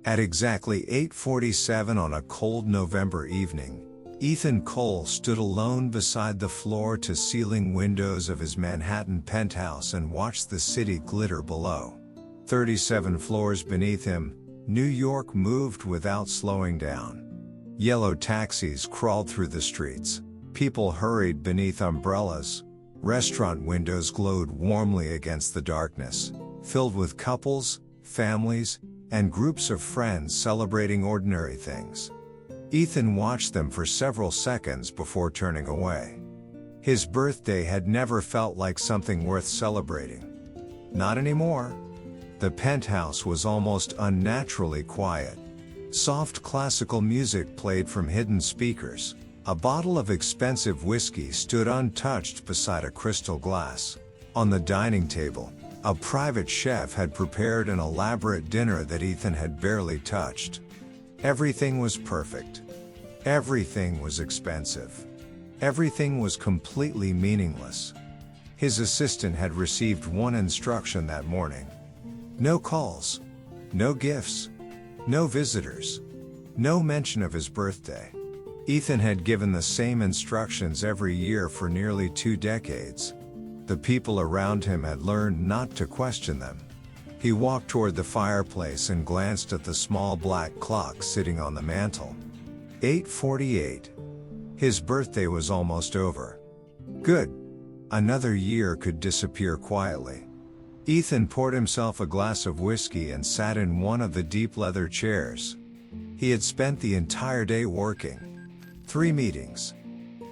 At exactly 8:47 on a cold November evening, Ethan Cole stood alone beside the floor-to-ceiling windows of his Manhattan penthouse and watched the city glitter below. 37 floors beneath him, New York moved without slowing down. Yellow taxis crawled through the streets. People hurried beneath umbrellas. Restaurant windows glowed warmly against the darkness, filled with couples, families, and groups of friends celebrating ordinary things. Ethan watched them for several seconds before turning away. His birthday had never felt like something worth celebrating. Not anymore. The penthouse was almost unnaturally quiet. Soft classical music played from hidden speakers. A bottle of expensive whiskey stood untouched beside a crystal glass. On the dining table, a private chef had prepared an elaborate dinner that Ethan had barely touched. Everything was perfect. Everything was expensive. Everything was completely meaningless. His assistant had received one instruction that morning. No calls. No gifts. No visitors. No mention of his birthday. Ethan had given the same instructions every year for nearly 2 decades. The people around him had learned not to question them. He walked toward the fireplace and glanced at the small black clock sitting on the mantel. 8:48. His birthday was almost over. Good. Another year could disappear quietly. Ethan poured himself a glass of whiskey and sat in one of the deep leather chairs. He had spent the entire day working. 3 meetings.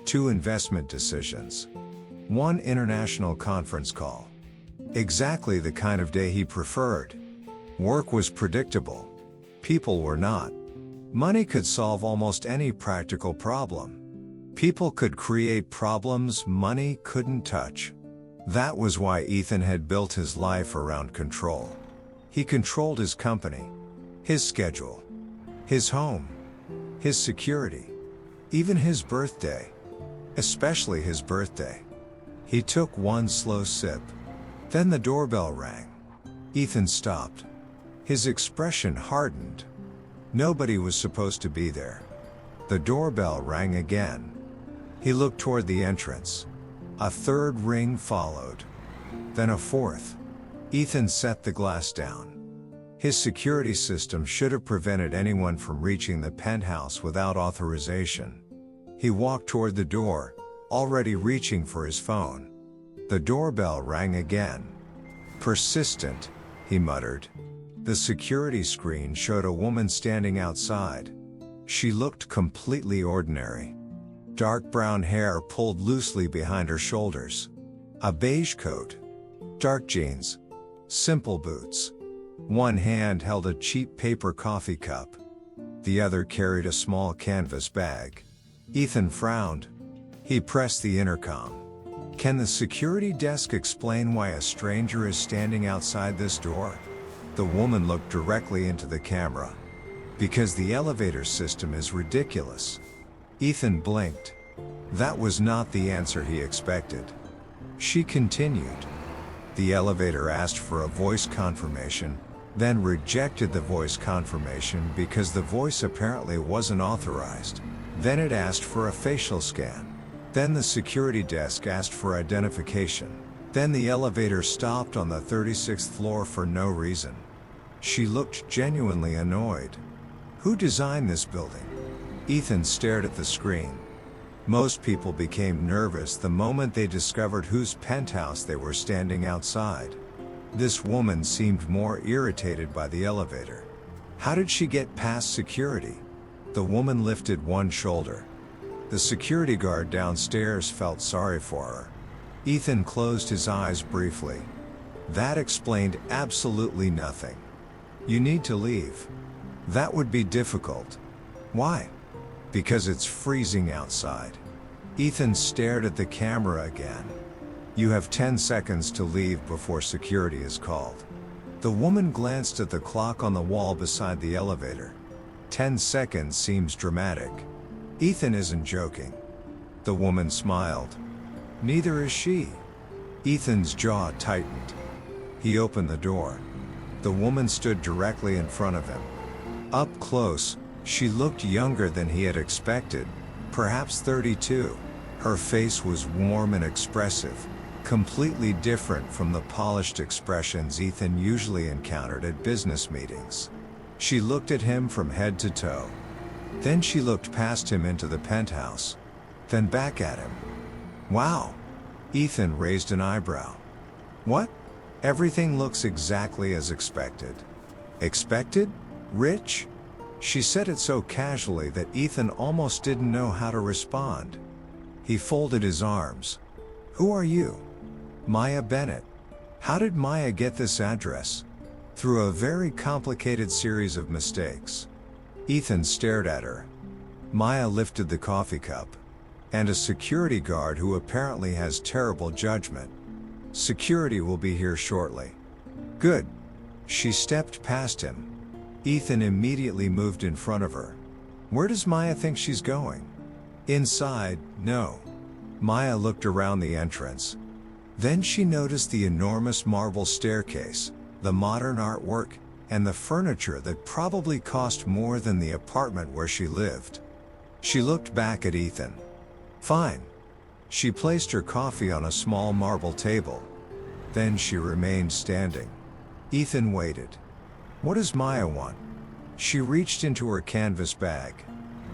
2 investment decisions. 1 international conference call. Exactly the kind of day he preferred. Work was predictable. People were not. Money could solve almost any practical problem. People could create problems money couldn't touch. That was why Ethan had built his life around control. He controlled his company, his schedule, his home, his security, even his birthday. Especially his birthday. He took one slow sip. Then the doorbell rang. Ethan stopped. His expression hardened. Nobody was supposed to be there. The doorbell rang again. He looked toward the entrance. A 3rd ring followed. Then a 4th. Ethan set the glass down. His security system should have prevented anyone from reaching the penthouse without authorization. He walked toward the door, already reaching for his phone. The doorbell rang again. Persistent, he muttered. The security screen showed a woman standing outside. She looked completely ordinary. Dark brown hair pulled loosely behind her shoulders. A beige coat. Dark jeans. Simple boots. One hand held a cheap paper coffee cup. The other carried a small canvas bag. Ethan frowned. He pressed the intercom. Can the security desk explain why a stranger is standing outside this door? The woman looked directly into the camera. Because the elevator system is ridiculous. Ethan blinked. That was not the answer he expected. She continued. The elevator asked for a voice confirmation, then rejected the voice confirmation because the voice apparently wasn't authorized. Then it asked for a facial scan. Then the security desk asked for identification. Then the elevator stopped on the 36th floor for no reason. She looked genuinely annoyed. Who designed this building? Ethan stared at the screen. Most people became nervous the moment they discovered whose penthouse they were standing outside. This woman seemed more irritated by the elevator. How did she get past security? The woman lifted one shoulder. The security guard downstairs felt sorry for her. Ethan closed his eyes briefly. That explained absolutely nothing. You need to leave. That would be difficult. Why? Because it's freezing outside. Ethan stared at the camera again. You have 10 seconds to leave before security is called. The woman glanced at the clock on the wall beside the elevator. 10 seconds seems dramatic. Ethan isn't joking. The woman smiled. Neither is she. Ethan's jaw tightened. He opened the door. The woman stood directly in front of him. Up close, she looked younger than he had expected, perhaps 32. Her face was warm and expressive, completely different from the polished expressions Ethan usually encountered at business meetings. She looked at him from head to toe. Then she looked past him into the penthouse. Then back at him. Wow! Ethan raised an eyebrow. What? Everything looks exactly as expected. Expected? Rich? She said it so casually that Ethan almost didn't know how to respond. He folded his arms. Who are you? Maya Bennett. How did Maya get this address? Through a very complicated series of mistakes. Ethan stared at her. Maya lifted the coffee cup. And a security guard who apparently has terrible judgment. Security will be here shortly. Good. She stepped past him. Ethan immediately moved in front of her. Where does Maya think she's going? Inside, no. Maya looked around the entrance. Then she noticed the enormous marble staircase, the modern artwork, and the furniture that probably cost more than the apartment where she lived. She looked back at Ethan. Fine. She placed her coffee on a small marble table. Then she remained standing. Ethan waited. What does Maya want? She reached into her canvas bag.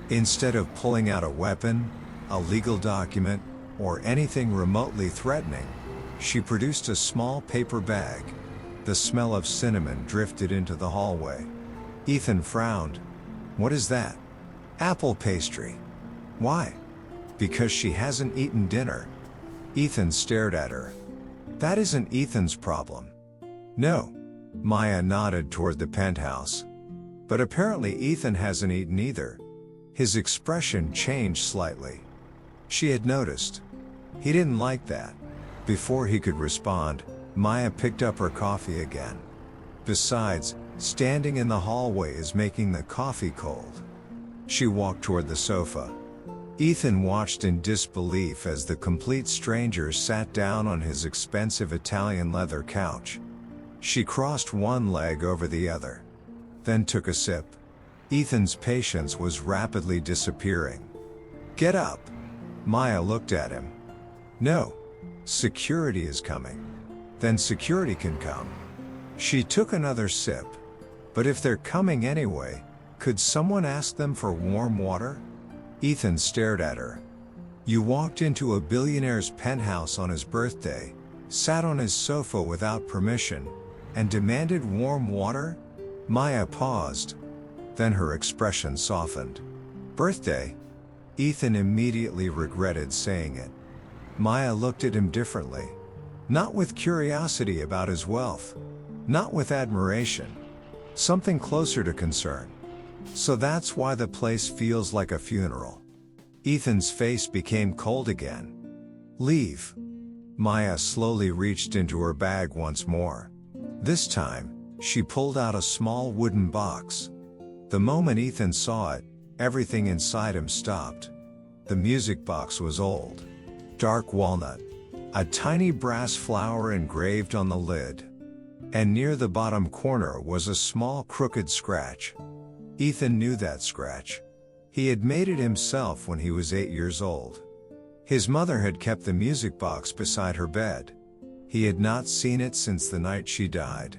Instead of pulling out a weapon, a legal document, or anything remotely threatening, she produced a small paper bag. The smell of cinnamon drifted into the hallway. Ethan frowned. What is that? Apple pastry. Why? Because she hasn't eaten dinner. Ethan stared at her. That isn't Ethan's problem. No. Maya nodded toward the penthouse. But apparently Ethan hasn't eaten either. His expression changed slightly. She had noticed. He didn't like that. Before he could respond, Maya picked up her coffee again. Besides, standing in the hallway is making the coffee cold. She walked toward the sofa. Ethan watched in disbelief as the complete stranger sat down on his expensive Italian leather couch. She crossed one leg over the other. Then took a sip. Ethan's patience was rapidly disappearing. Get up. Maya looked at him. No. Security is coming. Then security can come. She took another sip. But if they're coming anyway, could someone ask them for warm water? Ethan stared at her. You walked into a billionaire's penthouse on his birthday, sat on his sofa without permission, and demanded warm water? Maya paused. Then her expression softened. Birthday? Ethan immediately regretted saying it. Maya looked at him differently. Not with curiosity about his wealth. Not with admiration. Something closer to concern. So that's why the place feels like a funeral. Ethan's face became cold again. Leave. Maya slowly reached into her bag once more. This time, she pulled out a small wooden box. The moment Ethan saw it, everything inside him stopped. The music box was old. Dark walnut. A tiny brass flower engraved on the lid. And near the bottom corner was a small crooked scratch. Ethan knew that scratch. He had made it himself when he was 8 years old. His mother had kept the music box beside her bed. He had not seen it since the night she died.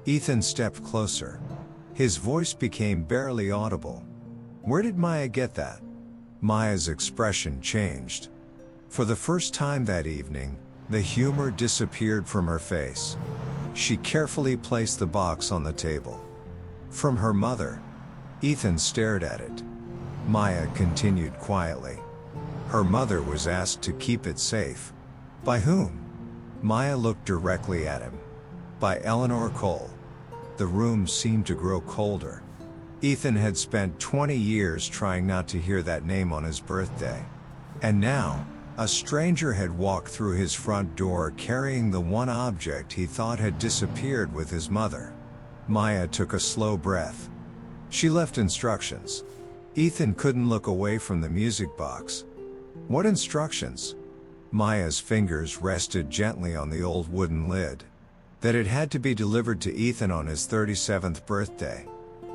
Ethan stepped closer. His voice became barely audible. Where did Maya get that? Maya's expression changed. For the first time that evening, the humor disappeared from her face. She carefully placed the box on the table. From her mother. Ethan stared at it. Maya continued quietly. Her mother was asked to keep it safe. By whom? Maya looked directly at him. By Eleanor Cole. The room seemed to grow colder. Ethan had spent 20 years trying not to hear that name on his birthday. And now, a stranger had walked through his front door carrying the one object he thought had disappeared with his mother. Maya took a slow breath. She left instructions. Ethan couldn't look away from the music box. What instructions? Maya's fingers rested gently on the old wooden lid. That it had to be delivered to Ethan on his 37th birthday.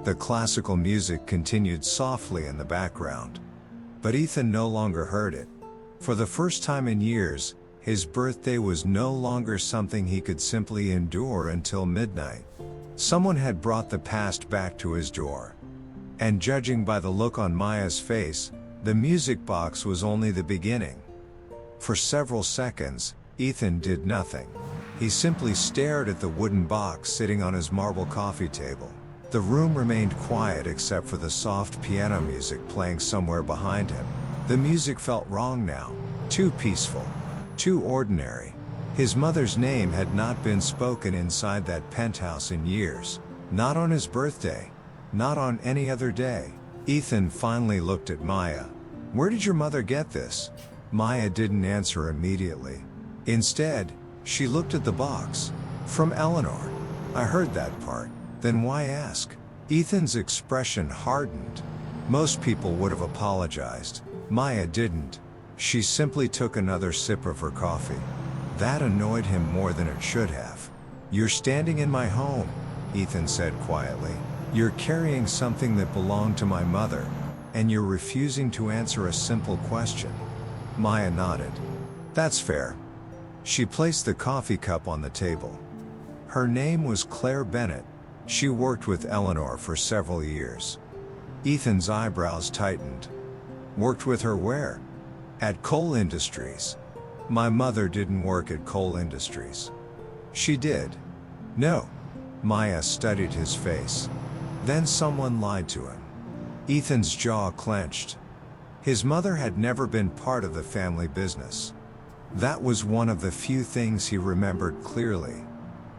The classical music continued softly in the background. But Ethan no longer heard it. For the first time in years, his birthday was no longer something he could simply endure until midnight. Someone had brought the past back to his door. And judging by the look on Maya's face, the music box was only the beginning. For several seconds, Ethan did nothing. He simply stared at the wooden box sitting on his marble coffee table. The room remained quiet except for the soft piano music playing somewhere behind him. The music felt wrong now. Too peaceful. Too ordinary. His mother's name had not been spoken inside that penthouse in years. Not on his birthday. Not on any other day. Ethan finally looked at Maya. "Where did your mother get this?" Maya didn't answer immediately. Instead, she looked at the box. "From Eleanor." "I heard that part. Then why ask?" Ethan's expression hardened. Most people would have apologized. Maya didn't. She simply took another sip of her coffee. That annoyed him more than it should have. "You're standing in my home," Ethan said quietly. "You're carrying something that belonged to my mother, and you're refusing to answer a simple question." Maya nodded. "That's fair." She placed the coffee cup on the table. Her name was Claire Bennett. She worked with Eleanor for several years. Ethan's eyebrows tightened. "Worked with her where?" "At Coal Industries." "My mother didn't work at Coal Industries." "She did." "No." Maya studied his face. Then someone lied to him. Ethan's jaw clenched. His mother had never been part of the family business. That was one of the few things he remembered clearly.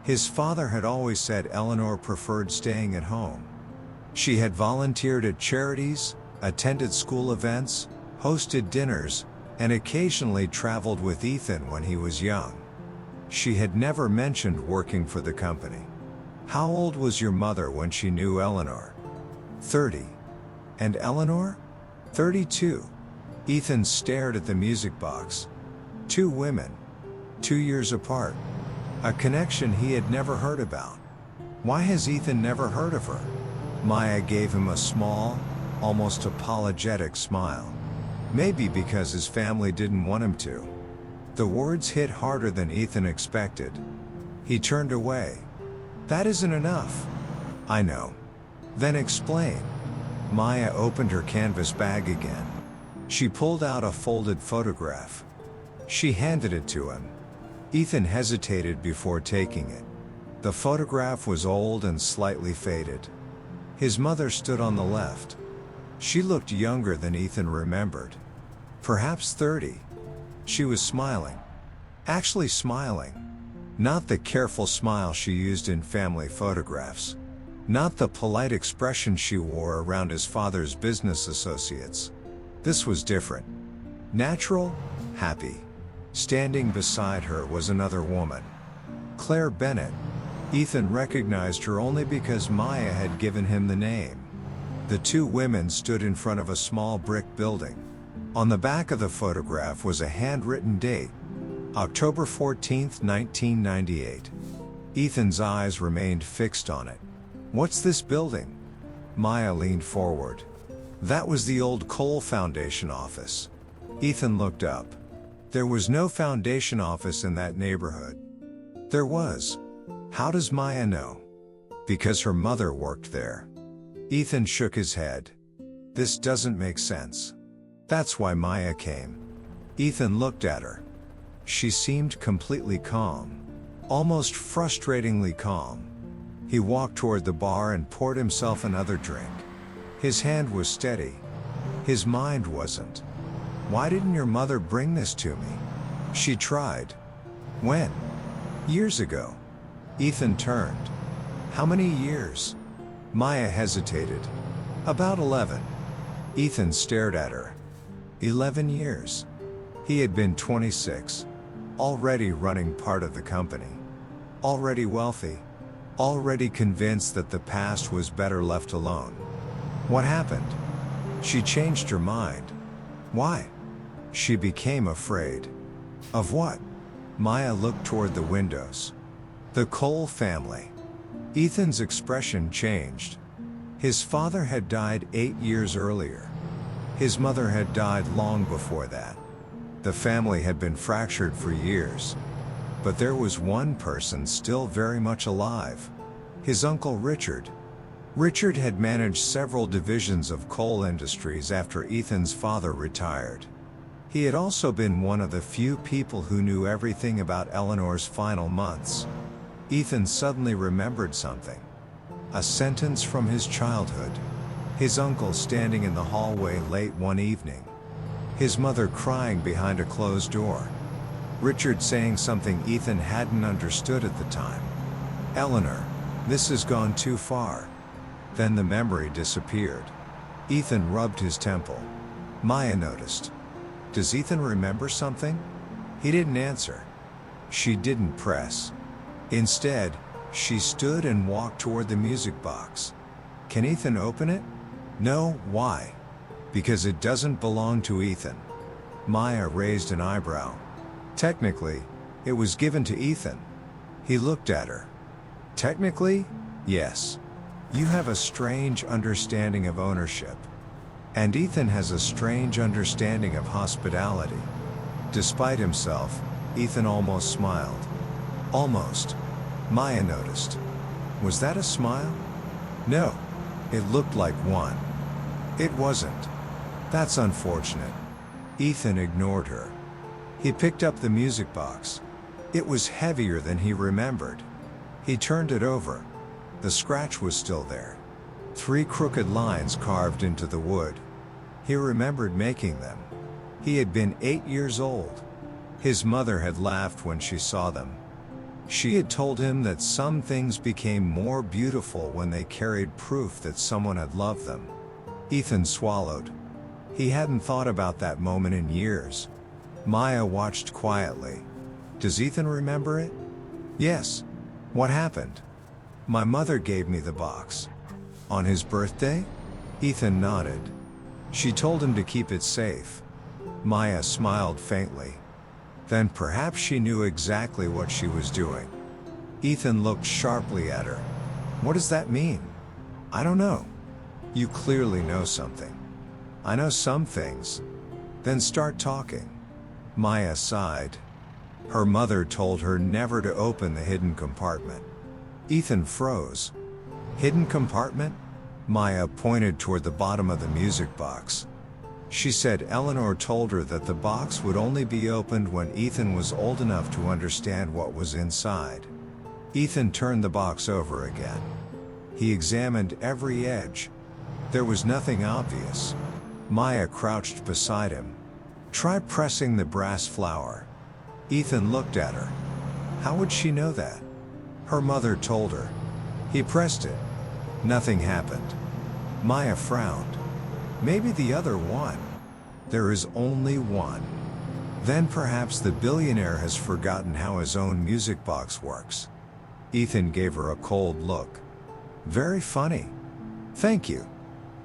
His father had always said Eleanor preferred staying at home. She had volunteered at charities, attended school events, hosted dinners, and occasionally traveled with Ethan when he was young. She had never mentioned working for the company. "How old was your mother when she knew Eleanor?" 30. "And Eleanor?" 32. Ethan stared at the music box. 2 women. 2 years apart. A connection he had never heard about. Why has Ethan never heard of her? Maya gave him a small, almost apologetic smile. Maybe because his family didn't want him to. The words hit harder than Ethan expected. He turned away. "That isn't enough." "I know." "Then explain." Maya opened her canvas bag again. She pulled out a folded photograph. She handed it to him. Ethan hesitated before taking it. The photograph was old and slightly faded. His mother stood on the left. She looked younger than Ethan remembered. Perhaps 30. She was smiling. Actually smiling. Not the careful smile she used in family photographs. Not the polite expression she wore around his father's business associates. This was different. Natural, happy. Standing beside her was another woman. Claire Bennett. Ethan recognized her only because Maya had given him the name. The 2 women stood in front of a small brick building. On the back of the photograph was a handwritten date. October 14, 1998. Ethan's eyes remained fixed on it. "What's this building?" Maya leaned forward. "That was the old Coal Foundation office." Ethan looked up. There was no foundation office in that neighborhood. There was. How does Maya know? Because her mother worked there. Ethan shook his head. This doesn't make sense. That's why Maya came. Ethan looked at her. She seemed completely calm. Almost frustratingly calm. He walked toward the bar and poured himself another drink. His hand was steady. His mind wasn't. "Why didn't your mother bring this to me?" She tried. "When?" "Years ago." Ethan turned. "How many years?" Maya hesitated. "About 11. Ethan stared at her. 11 years. He had been 26. Already running part of the company. Already wealthy. Already convinced that the past was better left alone. What happened? She changed her mind. Why? She became afraid. Of what? Maya looked toward the windows. The Cole family. Ethan's expression changed. His father had died 8 years earlier. His mother had died long before that. The family had been fractured for years. But there was one person still very much alive. His uncle Richard. Richard had managed several divisions of coal industries after Ethan's father retired. He had also been one of the few people who knew everything about Eleanor's final months. Ethan suddenly remembered something. A sentence from his childhood. His uncle standing in the hallway late one evening. His mother crying behind a closed door. Richard saying something Ethan hadn't understood at the time. "Eleanor, this has gone too far." Then the memory disappeared. Ethan rubbed his temple. Maya noticed. "Does Ethan remember something?" He didn't answer. She didn't press. Instead, she stood and walked toward the music box. "Can Ethan open it?" "No, why?" "Because it doesn't belong to Ethan." Maya raised an eyebrow. "Technically, it was given to Ethan." He looked at her. "Technically? Yes. You have a strange understanding of ownership. And Ethan has a strange understanding of hospitality." Despite himself, Ethan almost smiled. Almost. Maya noticed. Was that a smile? No. It looked like one. It wasn't. That's unfortunate. Ethan ignored her. He picked up the music box. It was heavier than he remembered. He turned it over. The scratch was still there. 3 crooked lines carved into the wood. He remembered making them. He had been 8 years old. His mother had laughed when she saw them. She had told him that some things became more beautiful when they carried proof that someone had loved them. Ethan swallowed. He hadn't thought about that moment in years. Maya watched quietly. "Does Ethan remember it?" "Yes." "What happened?" "My mother gave me the box." "On his birthday?" Ethan nodded. "She told him to keep it safe." Maya smiled faintly. Then perhaps she knew exactly what she was doing. Ethan looked sharply at her. "What does that mean?" "I don't know." "You clearly know something." "I know some things." "Then start talking." Maya sighed. Her mother told her never to open the hidden compartment. Ethan froze. "Hidden compartment?" Maya pointed toward the bottom of the music box. She said Eleanor told her that the box would only be opened when Ethan was old enough to understand what was inside. Ethan turned the box over again. He examined every edge. There was nothing obvious. Maya crouched beside him. "Try pressing the brass flower." Ethan looked at her. How would she know that? Her mother told her. He pressed it. Nothing happened. Maya frowned. Maybe the other one. There is only one. Then perhaps the billionaire has forgotten how his own music box works. Ethan gave her a cold look. "Very funny." "Thank you."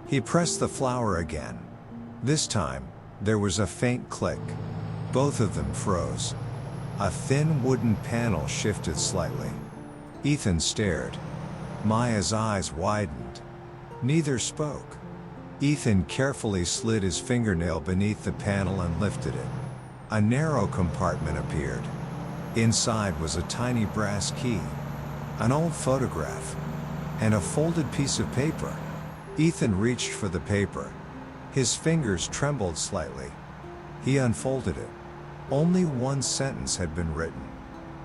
He pressed the flower again. This time, there was a faint click. Both of them froze. A thin wooden panel shifted slightly. Ethan stared. Maya's eyes widened. Neither spoke. Ethan carefully slid his fingernail beneath the panel and lifted it. A narrow compartment appeared. Inside was a tiny brass key, an old photograph, and a folded piece of paper. Ethan reached for the paper. His fingers trembled slightly. He unfolded it. Only one sentence had been written.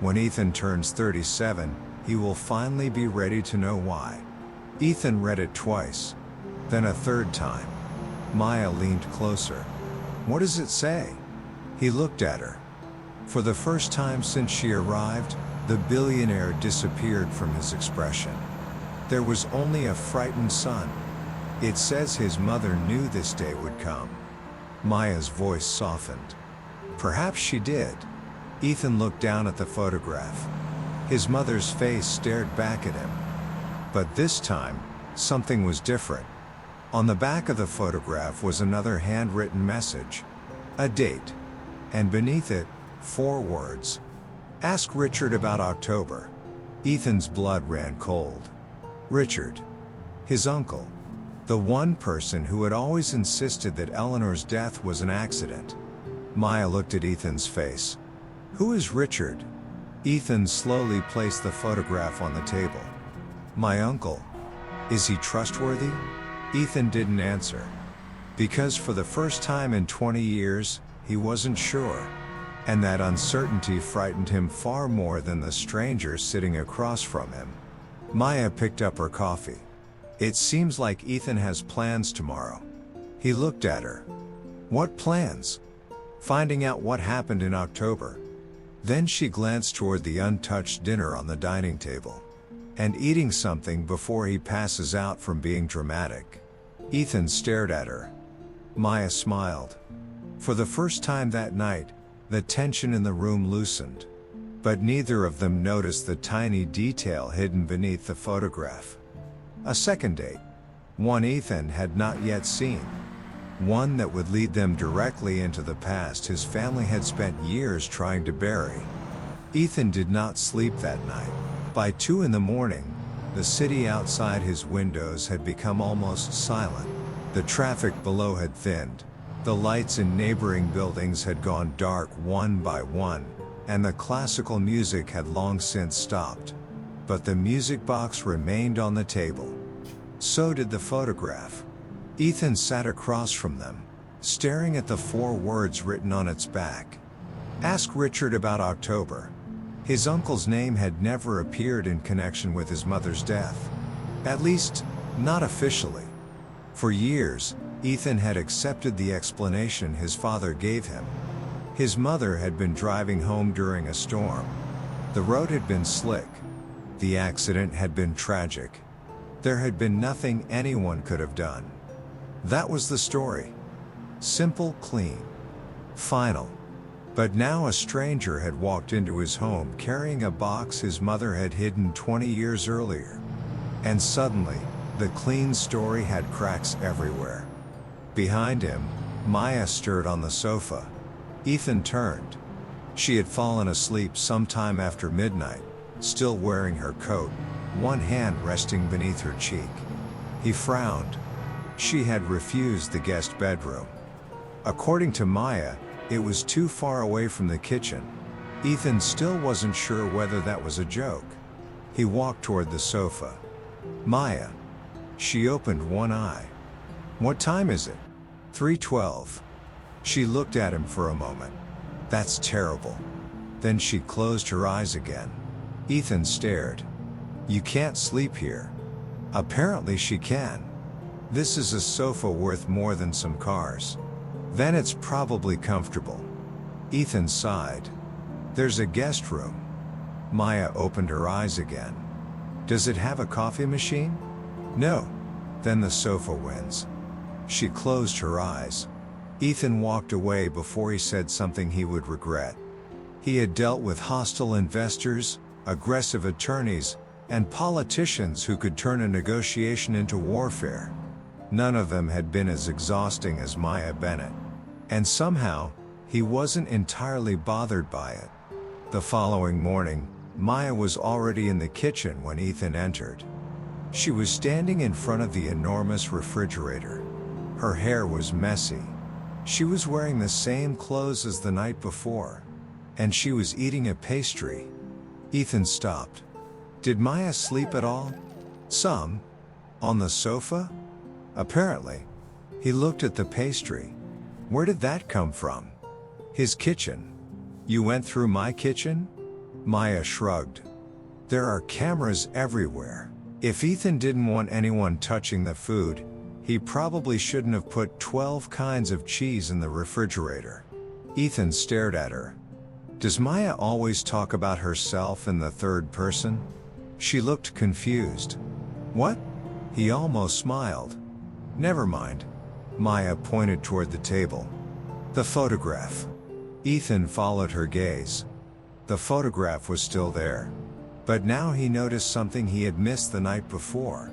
"When Ethan turns 37, he will finally be ready to know why." Ethan read it twice. Then a third time. Maya leaned closer. "What does it say?" He looked at her. For the first time since she arrived, the billionaire disappeared from his expression. There was only a frightened son. "It says his mother knew this day would come." Maya's voice softened. Perhaps she did. Ethan looked down at the photograph. His mother's face stared back at him. But this time, something was different. On the back of the photograph was another handwritten message. A date. And beneath it, 4 words. "Ask Richard about October." Ethan's blood ran cold. Richard. His uncle. The one person who had always insisted that Eleanor's death was an accident. Maya looked at Ethan's face. "Who is Richard?" Ethan slowly placed the photograph on the table. "My uncle." "Is he trustworthy?" Ethan didn't answer. Because for the first time in 20 years, he wasn't sure. And that uncertainty frightened him far more than the stranger sitting across from him. Maya picked up her coffee. "It seems like Ethan has plans tomorrow." He looked at her. "What plans?" "Finding out what happened in October." Then she glanced toward the untouched dinner on the dining table. "And eating something before he passes out from being dramatic." Ethan stared at her. Maya smiled. For the first time that night, the tension in the room loosened. But neither of them noticed the tiny detail hidden beneath the photograph. A second date. One Ethan had not yet seen. One that would lead them directly into the past his family had spent years trying to bury. Ethan did not sleep that night. By 2 in the morning, the city outside his windows had become almost silent. The traffic below had thinned. The lights in neighboring buildings had gone dark one by one, and the classical music had long since stopped. But the music box remained on the table. So did the photograph. Ethan sat across from them, staring at the 4 words written on its back. "Ask Richard about October." His uncle's name had never appeared in connection with his mother's death. At least, not officially. For years, Ethan had accepted the explanation his father gave him. His mother had been driving home during a storm. The road had been slick. The accident had been tragic. There had been nothing anyone could have done. That was the story. Simple, clean, final. But now a stranger had walked into his home carrying a box his mother had hidden 20 years earlier. And suddenly, the clean story had cracks everywhere. Behind him, Maya stirred on the sofa. Ethan turned. She had fallen asleep sometime after midnight, still wearing her coat, one hand resting beneath her cheek. He frowned. She had refused the guest bedroom. According to Maya, it was too far away from the kitchen. Ethan still wasn't sure whether that was a joke. He walked toward the sofa. "Maya." She opened one eye. "What time is it?" 3:12. She looked at him for a moment. "That's terrible." Then she closed her eyes again. Ethan stared. "You can't sleep here." Apparently she can. This is a sofa worth more than some cars. Then it's probably comfortable. Ethan sighed. "There's a guest room." Maya opened her eyes again. "Does it have a coffee machine?" "No." "Then the sofa wins." She closed her eyes. Ethan walked away before he said something he would regret. He had dealt with hostile investors, aggressive attorneys, and politicians who could turn a negotiation into warfare. None of them had been as exhausting as Maya Bennett. And somehow, he wasn't entirely bothered by it. The following morning, Maya was already in the kitchen when Ethan entered. She was standing in front of the enormous refrigerator. Her hair was messy. She was wearing the same clothes as the night before. And she was eating a pastry. Ethan stopped. Did Maya sleep at all? Some. On the sofa? Apparently. He looked at the pastry. Where did that come from? His kitchen. You went through my kitchen? Maya shrugged. There are cameras everywhere. If Ethan didn't want anyone touching the food, he probably shouldn't have put 12 kinds of cheese in the refrigerator. Ethan stared at her. Does Maya always talk about herself in the third person? She looked confused. What? He almost smiled. Never mind. Maya pointed toward the table. The photograph. Ethan followed her gaze. The photograph was still there. But now he noticed something he had missed the night before.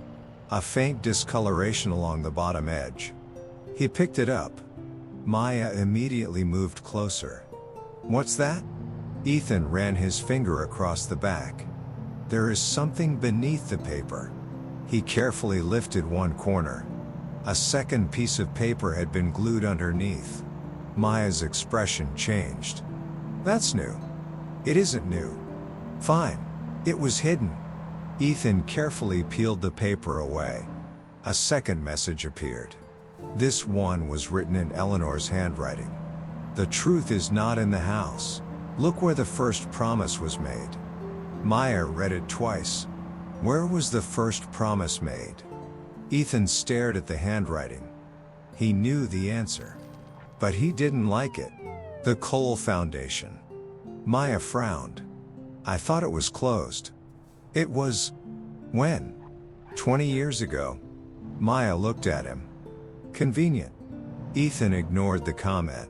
A faint discoloration along the bottom edge. He picked it up. Maya immediately moved closer. What's that? Ethan ran his finger across the back. There is something beneath the paper. He carefully lifted one corner. A second piece of paper had been glued underneath. Maya's expression changed. That's new. It isn't new. Fine. It was hidden. Ethan carefully peeled the paper away. A second message appeared. This one was written in Eleanor's handwriting. The truth is not in the house. Look where the first promise was made. Maya read it twice. Where was the first promise made? Ethan stared at the handwriting. He knew the answer. But he didn't like it. The Cole Foundation. Maya frowned. I thought it was closed. It was. When? 20 years ago. Maya looked at him. Convenient. Ethan ignored the comment.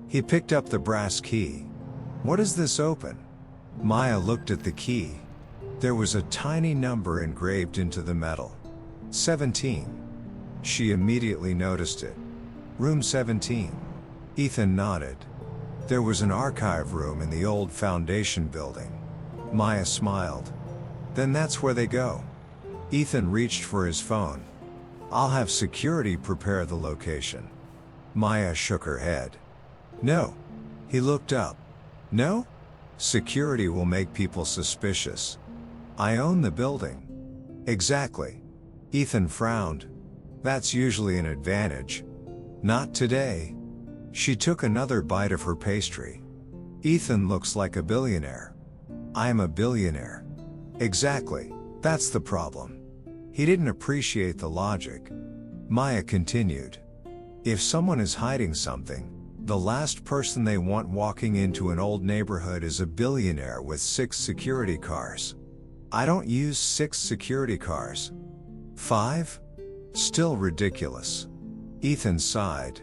He picked up the brass key. What does this open? Maya looked at the key. There was a tiny number engraved into the metal. 17. She immediately noticed it. Room 17. Ethan nodded. There was an archive room in the old foundation building. Maya smiled. Then that's where they go. Ethan reached for his phone. I'll have security prepare the location. Maya shook her head. No. He looked up. No? Security will make people suspicious. I own the building. Exactly. Ethan frowned. That's usually an advantage. Not today. She took another bite of her pastry. Ethan looks like a billionaire. I'm a billionaire. Exactly. That's the problem. He didn't appreciate the logic. Maya continued. If someone is hiding something, the last person they want walking into an old neighborhood is a billionaire with 6 security cars. I don't use 6 security cars. 5? Still ridiculous. Ethan sighed.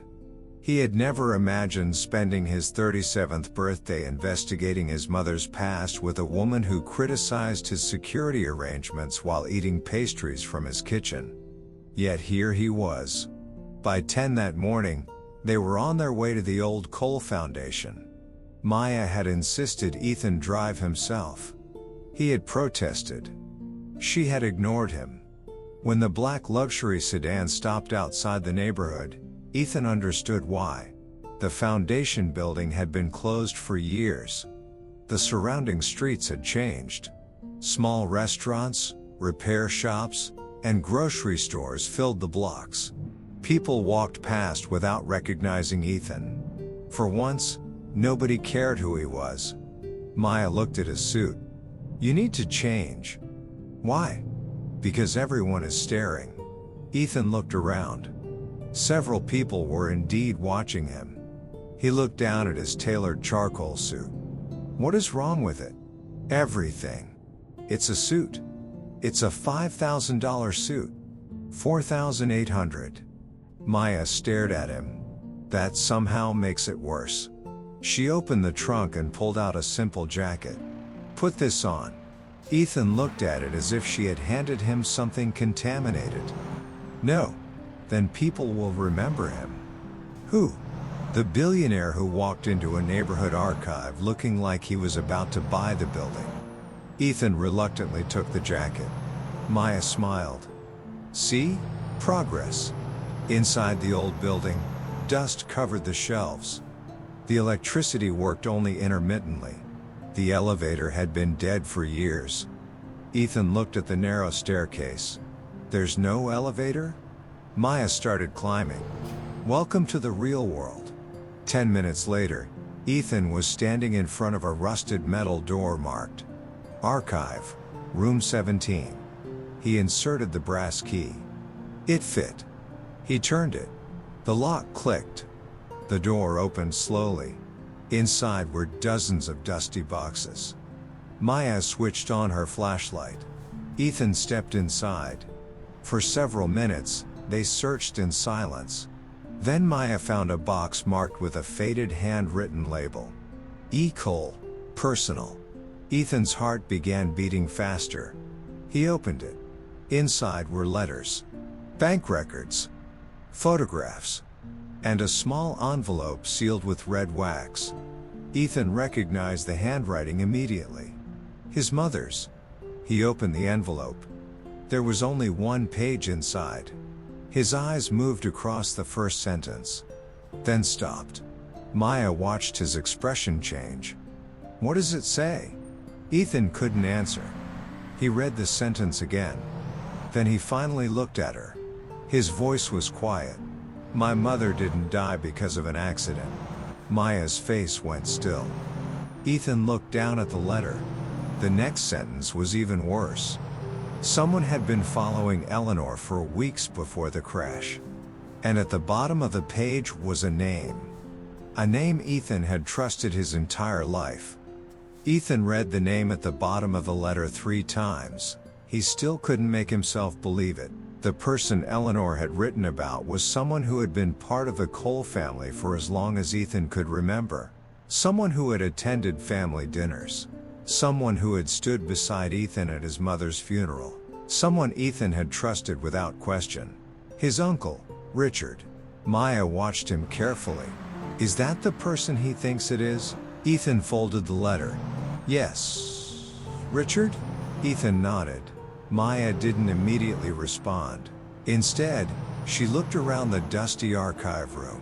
He had never imagined spending his 37th birthday investigating his mother's past with a woman who criticized his security arrangements while eating pastries from his kitchen. Yet here he was. By 10 that morning, they were on their way to the old Cole Foundation. Maya had insisted Ethan drive himself. He had protested. She had ignored him. When the black luxury sedan stopped outside the neighborhood, Ethan understood why. The foundation building had been closed for years. The surrounding streets had changed. Small restaurants, repair shops, and grocery stores filled the blocks. People walked past without recognizing Ethan. For once, nobody cared who he was. Maya looked at his suit. You need to change. Why? Because everyone is staring. Ethan looked around. Several people were indeed watching him. He looked down at his tailored charcoal suit. What is wrong with it? Everything. It's a suit. It's a $5,000 suit. $4,800. Maya stared at him. That somehow makes it worse. She opened the trunk and pulled out a simple jacket. Put this on. Ethan looked at it as if she had handed him something contaminated. No. Then people will remember him. Who? The billionaire who walked into a neighborhood archive looking like he was about to buy the building. Ethan reluctantly took the jacket. Maya smiled. See? Progress. Inside the old building, dust covered the shelves. The electricity worked only intermittently. The elevator had been dead for years. Ethan looked at the narrow staircase. There's no elevator? Maya started climbing. Welcome to the real world. 10 minutes later, Ethan was standing in front of a rusted metal door marked Archive, Room 17. He inserted the brass key. It fit. He turned it. The lock clicked. The door opened slowly. Inside were dozens of dusty boxes. Maya switched on her flashlight. Ethan stepped inside. For several minutes, they searched in silence. Then Maya found a box marked with a faded handwritten label. E. Cole, personal. Ethan's heart began beating faster. He opened it. Inside were letters, bank records, photographs, and a small envelope sealed with red wax. Ethan recognized the handwriting immediately. His mother's. He opened the envelope. There was only one page inside. His eyes moved across the first sentence, then stopped. Maya watched his expression change. What does it say? Ethan couldn't answer. He read the sentence again. Then he finally looked at her. His voice was quiet. My mother didn't die because of an accident. Maya's face went still. Ethan looked down at the letter. The next sentence was even worse. Someone had been following Eleanor for weeks before the crash. And at the bottom of the page was a name. A name Ethan had trusted his entire life. Ethan read the name at the bottom of the letter 3 times. He still couldn't make himself believe it. The person Eleanor had written about was someone who had been part of the Cole family for as long as Ethan could remember. Someone who had attended family dinners. Someone who had stood beside Ethan at his mother's funeral. Someone Ethan had trusted without question. His uncle, Richard. Maya watched him carefully. Is that the person he thinks it is? Ethan folded the letter. Yes. Richard? Ethan nodded. Maya didn't immediately respond. Instead, she looked around the dusty archive room.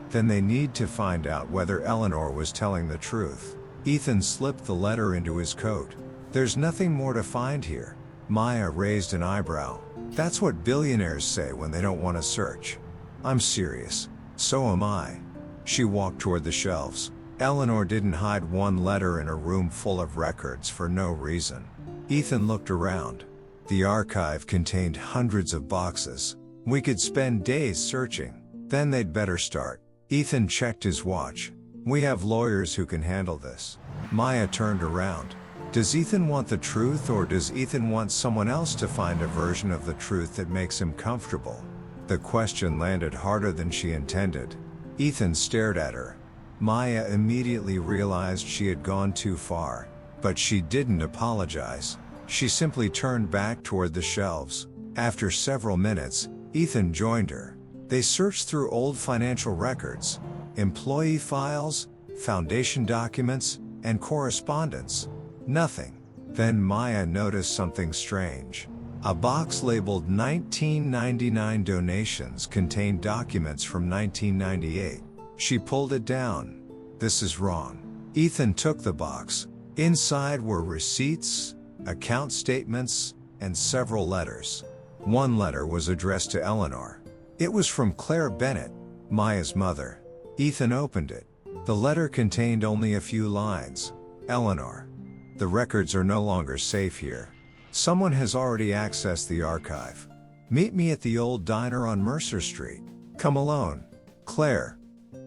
Then they need to find out whether Eleanor was telling the truth. Ethan slipped the letter into his coat. There's nothing more to find here. Maya raised an eyebrow. That's what billionaires say when they don't want to search. I'm serious. So am I. She walked toward the shelves. Eleanor didn't hide one letter in a room full of records for no reason. Ethan looked around. The archive contained hundreds of boxes. We could spend days searching. Then they'd better start. Ethan checked his watch. We have lawyers who can handle this. Maya turned around. Does Ethan want the truth, or does Ethan want someone else to find a version of the truth that makes him comfortable? The question landed harder than she intended. Ethan stared at her. Maya immediately realized she had gone too far. But she didn't apologize. She simply turned back toward the shelves. After several minutes, Ethan joined her. They searched through old financial records, employee files, foundation documents, and correspondence. Nothing. Then Maya noticed something strange. A box labeled 1999 donations contained documents from 1998. She pulled it down. This is wrong. Ethan took the box. Inside were receipts, account statements, and several letters. One letter was addressed to Eleanor. It was from Claire Bennett, Maya's mother. Ethan opened it. The letter contained only a few lines. Eleanor, the records are no longer safe here. Someone has already accessed the archive. Meet me at the old diner on Mercer Street. Come alone. Claire.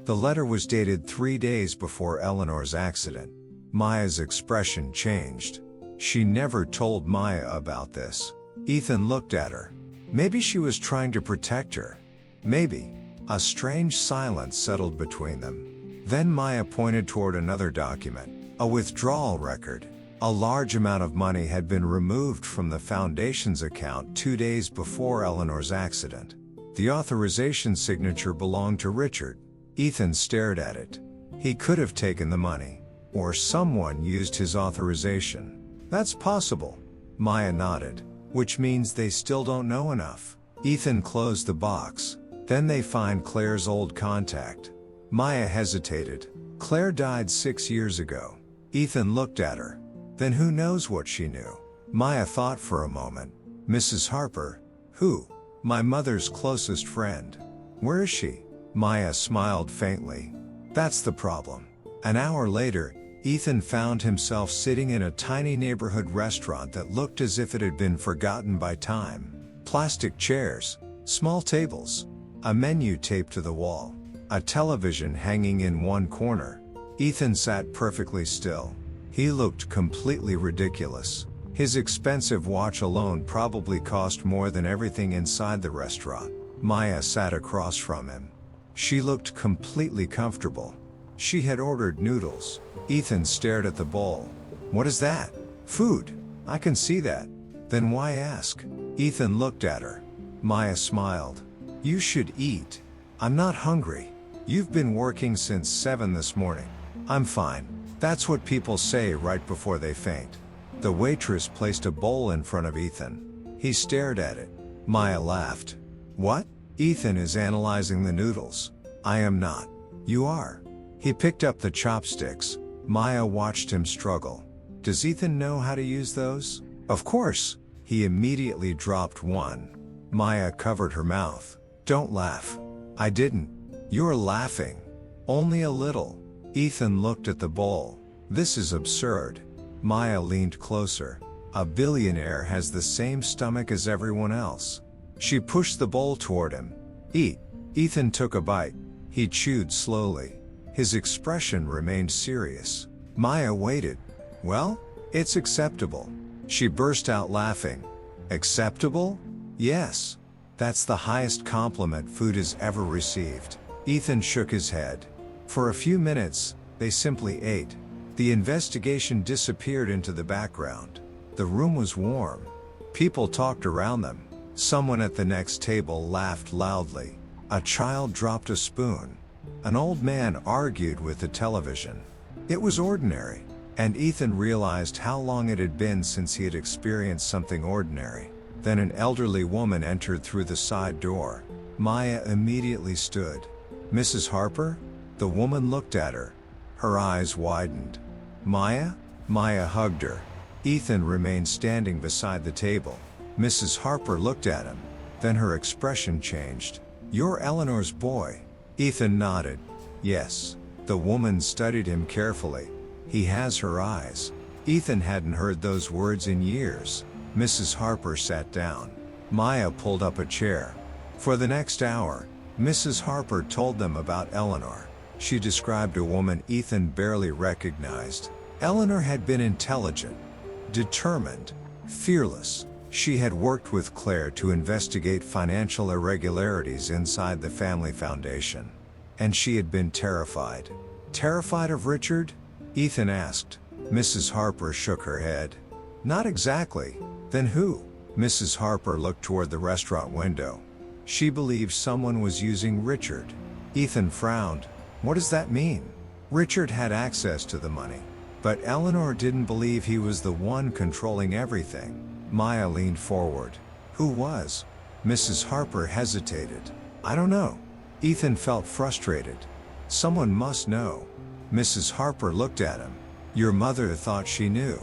The letter was dated 3 days before Eleanor's accident. Maya's expression changed. She never told Maya about this. Ethan looked at her. Maybe she was trying to protect her. Maybe. A strange silence settled between them. Then Maya pointed toward another document, a withdrawal record. A large amount of money had been removed from the foundation's account 2 days before Eleanor's accident. The authorization signature belonged to Richard. Ethan stared at it. He could have taken the money. Or someone used his authorization. That's possible. Maya nodded. Which means they still don't know enough. Ethan closed the box. Then they find Claire's old contact. Maya hesitated. Claire died 6 years ago. Ethan looked at her. Then who knows what she knew? Maya thought for a moment. Mrs. Harper? Who? My mother's closest friend. Where is she? Maya smiled faintly. That's the problem. An hour later, Ethan found himself sitting in a tiny neighborhood restaurant that looked as if it had been forgotten by time. Plastic chairs, small tables, a menu taped to the wall, a television hanging in one corner. Ethan sat perfectly still. He looked completely ridiculous. His expensive watch alone probably cost more than everything inside the restaurant. Maya sat across from him. She looked completely comfortable. She had ordered noodles. Ethan stared at the bowl. What is that? Food. I can see that. Then why ask? Ethan looked at her. Maya smiled. You should eat. I'm not hungry. You've been working since 7 this morning. I'm fine. That's what people say right before they faint. The waitress placed a bowl in front of Ethan. He stared at it. Maya laughed. What? Ethan is analyzing the noodles. I am not. You are. He picked up the chopsticks. Maya watched him struggle. Does Ethan know how to use those? Of course. He immediately dropped one. Maya covered her mouth. Don't laugh. I didn't. You're laughing. Only a little. Ethan looked at the bowl. This is absurd. Maya leaned closer. A billionaire has the same stomach as everyone else. She pushed the bowl toward him. Eat. Ethan took a bite. He chewed slowly. His expression remained serious. Maya waited. Well, it's acceptable. She burst out laughing. Acceptable? Yes. That's the highest compliment food has ever received. Ethan shook his head. For a few minutes, they simply ate. The investigation disappeared into the background. The room was warm. People talked around them. Someone at the next table laughed loudly. A child dropped a spoon. An old man argued with the television. It was ordinary, and Ethan realized how long it had been since he had experienced something ordinary. Then an elderly woman entered through the side door. Maya immediately stood. Mrs. Harper? The woman looked at her. Her eyes widened. Maya? Maya hugged her. Ethan remained standing beside the table. Mrs. Harper looked at him. Then her expression changed. You're Eleanor's boy. Ethan nodded. Yes. The woman studied him carefully. He has her eyes. Ethan hadn't heard those words in years. Mrs. Harper sat down. Maya pulled up a chair. For the next hour, Mrs. Harper told them about Eleanor. She described a woman Ethan barely recognized. Eleanor had been intelligent, determined, fearless. She had worked with Claire to investigate financial irregularities inside the family foundation. And she had been terrified. Terrified of Richard? Ethan asked. Mrs. Harper shook her head. Not exactly. Then who? Mrs. Harper looked toward the restaurant window. She believed someone was using Richard. Ethan frowned. What does that mean? Richard had access to the money. But Eleanor didn't believe he was the one controlling everything. Maya leaned forward. Who was? Mrs. Harper hesitated. I don't know. Ethan felt frustrated. Someone must know. Mrs. Harper looked at him. Your mother thought she knew.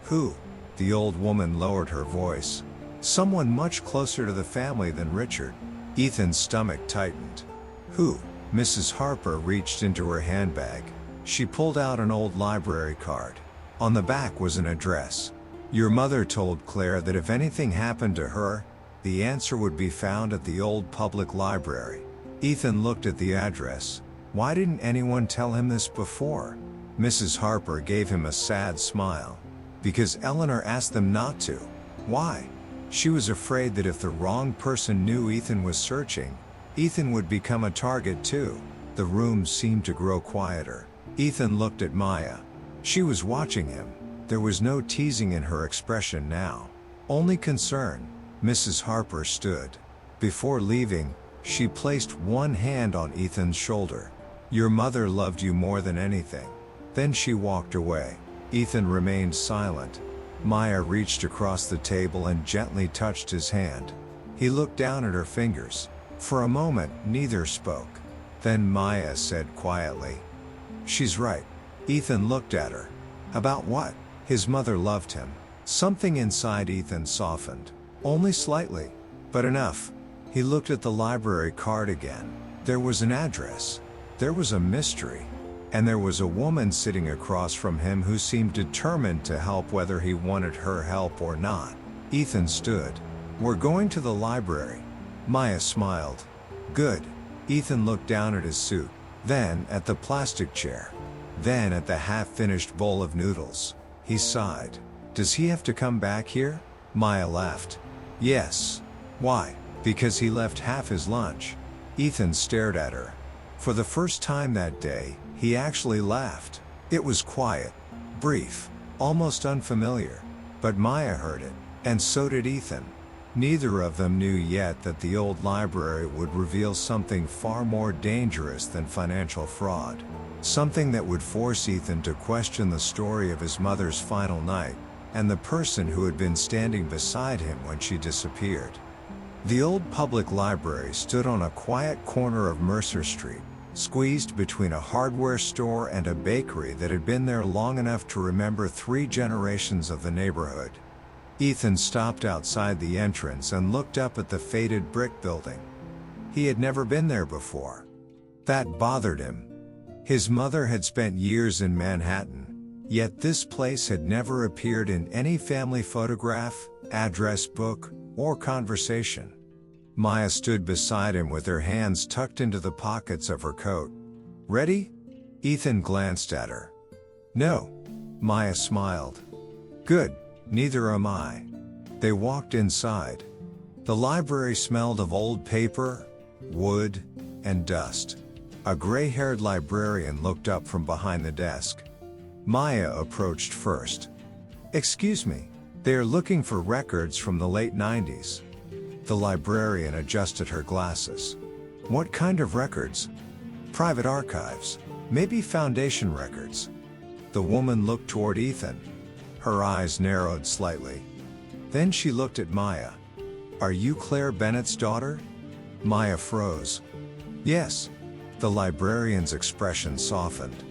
Who? The old woman lowered her voice. Someone much closer to the family than Richard. Ethan's stomach tightened. Who? Mrs. Harper reached into her handbag. She pulled out an old library card. On the back was an address. Your mother told Claire that if anything happened to her, the answer would be found at the old public library. Ethan looked at the address. Why didn't anyone tell him this before? Mrs. Harper gave him a sad smile. Because Eleanor asked them not to. Why? She was afraid that if the wrong person knew Ethan was searching, Ethan would become a target too. The room seemed to grow quieter. Ethan looked at Maya. She was watching him. There was no teasing in her expression now. Only concern. Mrs. Harper stood. Before leaving, she placed one hand on Ethan's shoulder. Your mother loved you more than anything. Then she walked away. Ethan remained silent. Maya reached across the table and gently touched his hand. He looked down at her fingers. For a moment, neither spoke. Then Maya said quietly, She's right. Ethan looked at her. About what? His mother loved him. Something inside Ethan softened. Only slightly. But enough. He looked at the library card again. There was an address. There was a mystery. And there was a woman sitting across from him who seemed determined to help whether he wanted her help or not. Ethan stood. We're going to the library. Maya smiled. Good. Ethan looked down at his suit. Then at the plastic chair. Then at the half-finished bowl of noodles. He sighed. Does he have to come back here? Maya laughed. Yes. Why? Because he left half his lunch. Ethan stared at her. For the first time that day, he actually laughed. It was quiet, brief, almost unfamiliar. But Maya heard it, and so did Ethan. Neither of them knew yet that the old library would reveal something far more dangerous than financial fraud. Something that would force Ethan to question the story of his mother's final night, and the person who had been standing beside him when she disappeared. The old public library stood on a quiet corner of Mercer Street, squeezed between a hardware store and a bakery that had been there long enough to remember 3 generations of the neighborhood. Ethan stopped outside the entrance and looked up at the faded brick building. He had never been there before. That bothered him. His mother had spent years in Manhattan, yet this place had never appeared in any family photograph, address book, or conversation. Maya stood beside him with her hands tucked into the pockets of her coat. "Ready?" Ethan glanced at her. "No." Maya smiled. "Good, neither am I." They walked inside. The library smelled of old paper, wood, and dust. A gray-haired librarian looked up from behind the desk. Maya approached first. "Excuse me, they are looking for records from the late 90s. The librarian adjusted her glasses. "What kind of records?" "Private archives, maybe Foundation records." The woman looked toward Ethan. Her eyes narrowed slightly. Then she looked at Maya. "Are you Claire Bennett's daughter?" Maya froze. "Yes." The librarian's expression softened.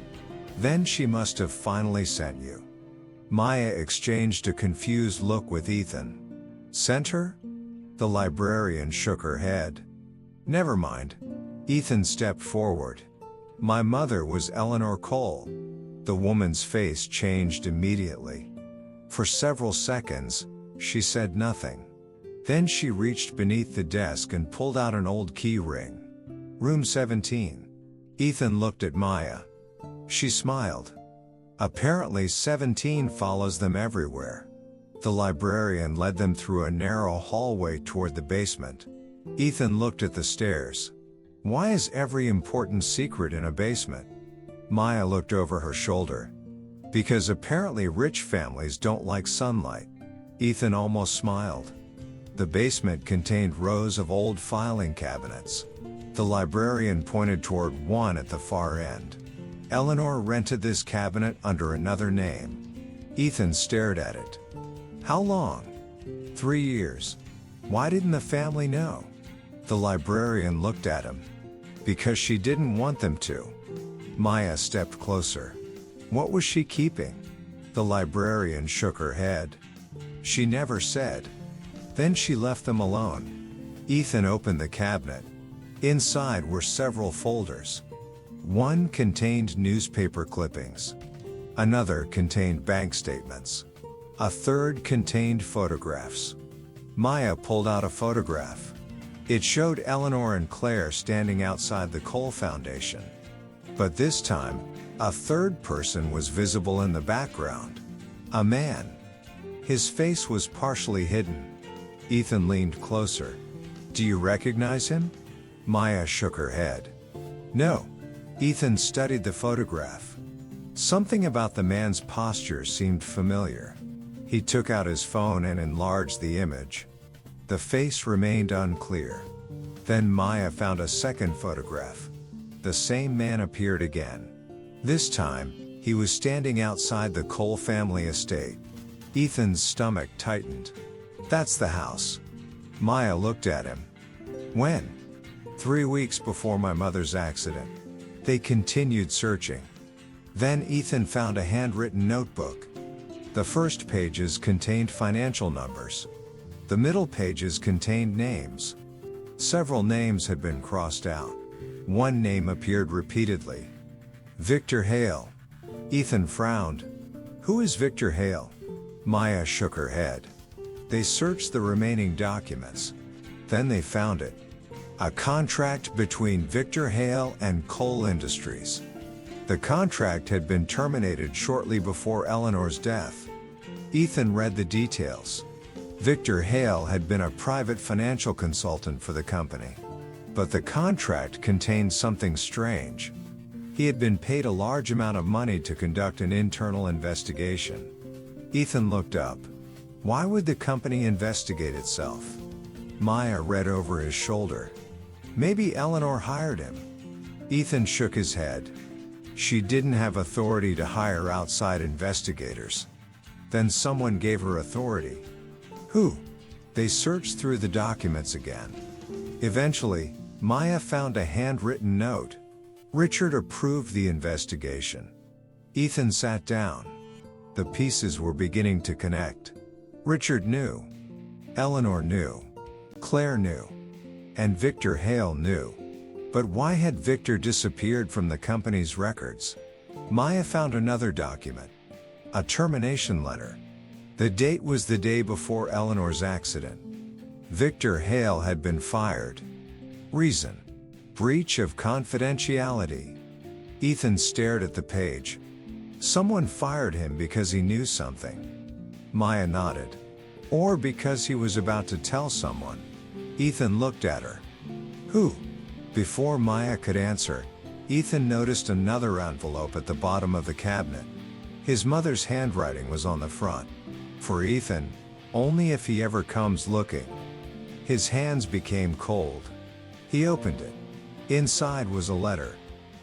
"Then she must have finally sent you." Maya exchanged a confused look with Ethan. "Sent her?" The librarian shook her head. "Never mind." Ethan stepped forward. "My mother was Eleanor Cole." The woman's face changed immediately. For several seconds, she said nothing. Then she reached beneath the desk and pulled out an old key ring. "Room 17. Ethan looked at Maya. She smiled. "Apparently 17 follows them everywhere." The librarian led them through a narrow hallway toward the basement. Ethan looked at the stairs. Why is every important secret in a basement? Maya looked over her shoulder. Because apparently rich families don't like sunlight. Ethan almost smiled. The basement contained rows of old filing cabinets. The librarian pointed toward one at the far end. Eleanor rented this cabinet under another name. Ethan stared at it. How long? 3 years. Why didn't the family know? The librarian looked at him. Because she didn't want them to. Maya stepped closer. What was she keeping? The librarian shook her head. She never said. Then she left them alone. Ethan opened the cabinet. Inside were several folders. One contained newspaper clippings. Another contained bank statements. A third contained photographs. Maya pulled out a photograph. It showed Eleanor and Claire standing outside the Cole Foundation. But this time, a third person was visible in the background. A man. His face was partially hidden. Ethan leaned closer. Do you recognize him? Maya shook her head. No. Ethan studied the photograph. Something about the man's posture seemed familiar. He took out his phone and enlarged the image. The face remained unclear. Then Maya found a second photograph. The same man appeared again. This time, he was standing outside the Cole family estate. Ethan's stomach tightened. That's the house. Maya looked at him. When? 3 weeks before my mother's accident. They continued searching. Then Ethan found a handwritten notebook. The first pages contained financial numbers. The middle pages contained names. Several names had been crossed out. One name appeared repeatedly. Victor Hale. Ethan frowned. Who is Victor Hale? Maya shook her head. They searched the remaining documents. Then they found it. A contract between Victor Hale and Cole Industries. The contract had been terminated shortly before Eleanor's death. Ethan read the details. Victor Hale had been a private financial consultant for the company. But the contract contained something strange. He had been paid a large amount of money to conduct an internal investigation. Ethan looked up. Why would the company investigate itself? Maya read over his shoulder. Maybe Eleanor hired him. Ethan shook his head. She didn't have authority to hire outside investigators. Then someone gave her authority. Who? They searched through the documents again. Eventually, Maya found a handwritten note. Richard approved the investigation. Ethan sat down. The pieces were beginning to connect. Richard knew. Eleanor knew. Claire knew. And Victor Hale knew. But why had Victor disappeared from the company's records? Maya found another document. A termination letter. The date was the day before Eleanor's accident. Victor Hale had been fired. Reason: breach of confidentiality. Ethan stared at the page. Someone fired him because he knew something. Maya nodded. Or because he was about to tell someone. Ethan looked at her. Who? Before Maya could answer, Ethan noticed another envelope at the bottom of the cabinet. His mother's handwriting was on the front. For Ethan, only if he ever comes looking. His hands became cold. He opened it. Inside was a letter.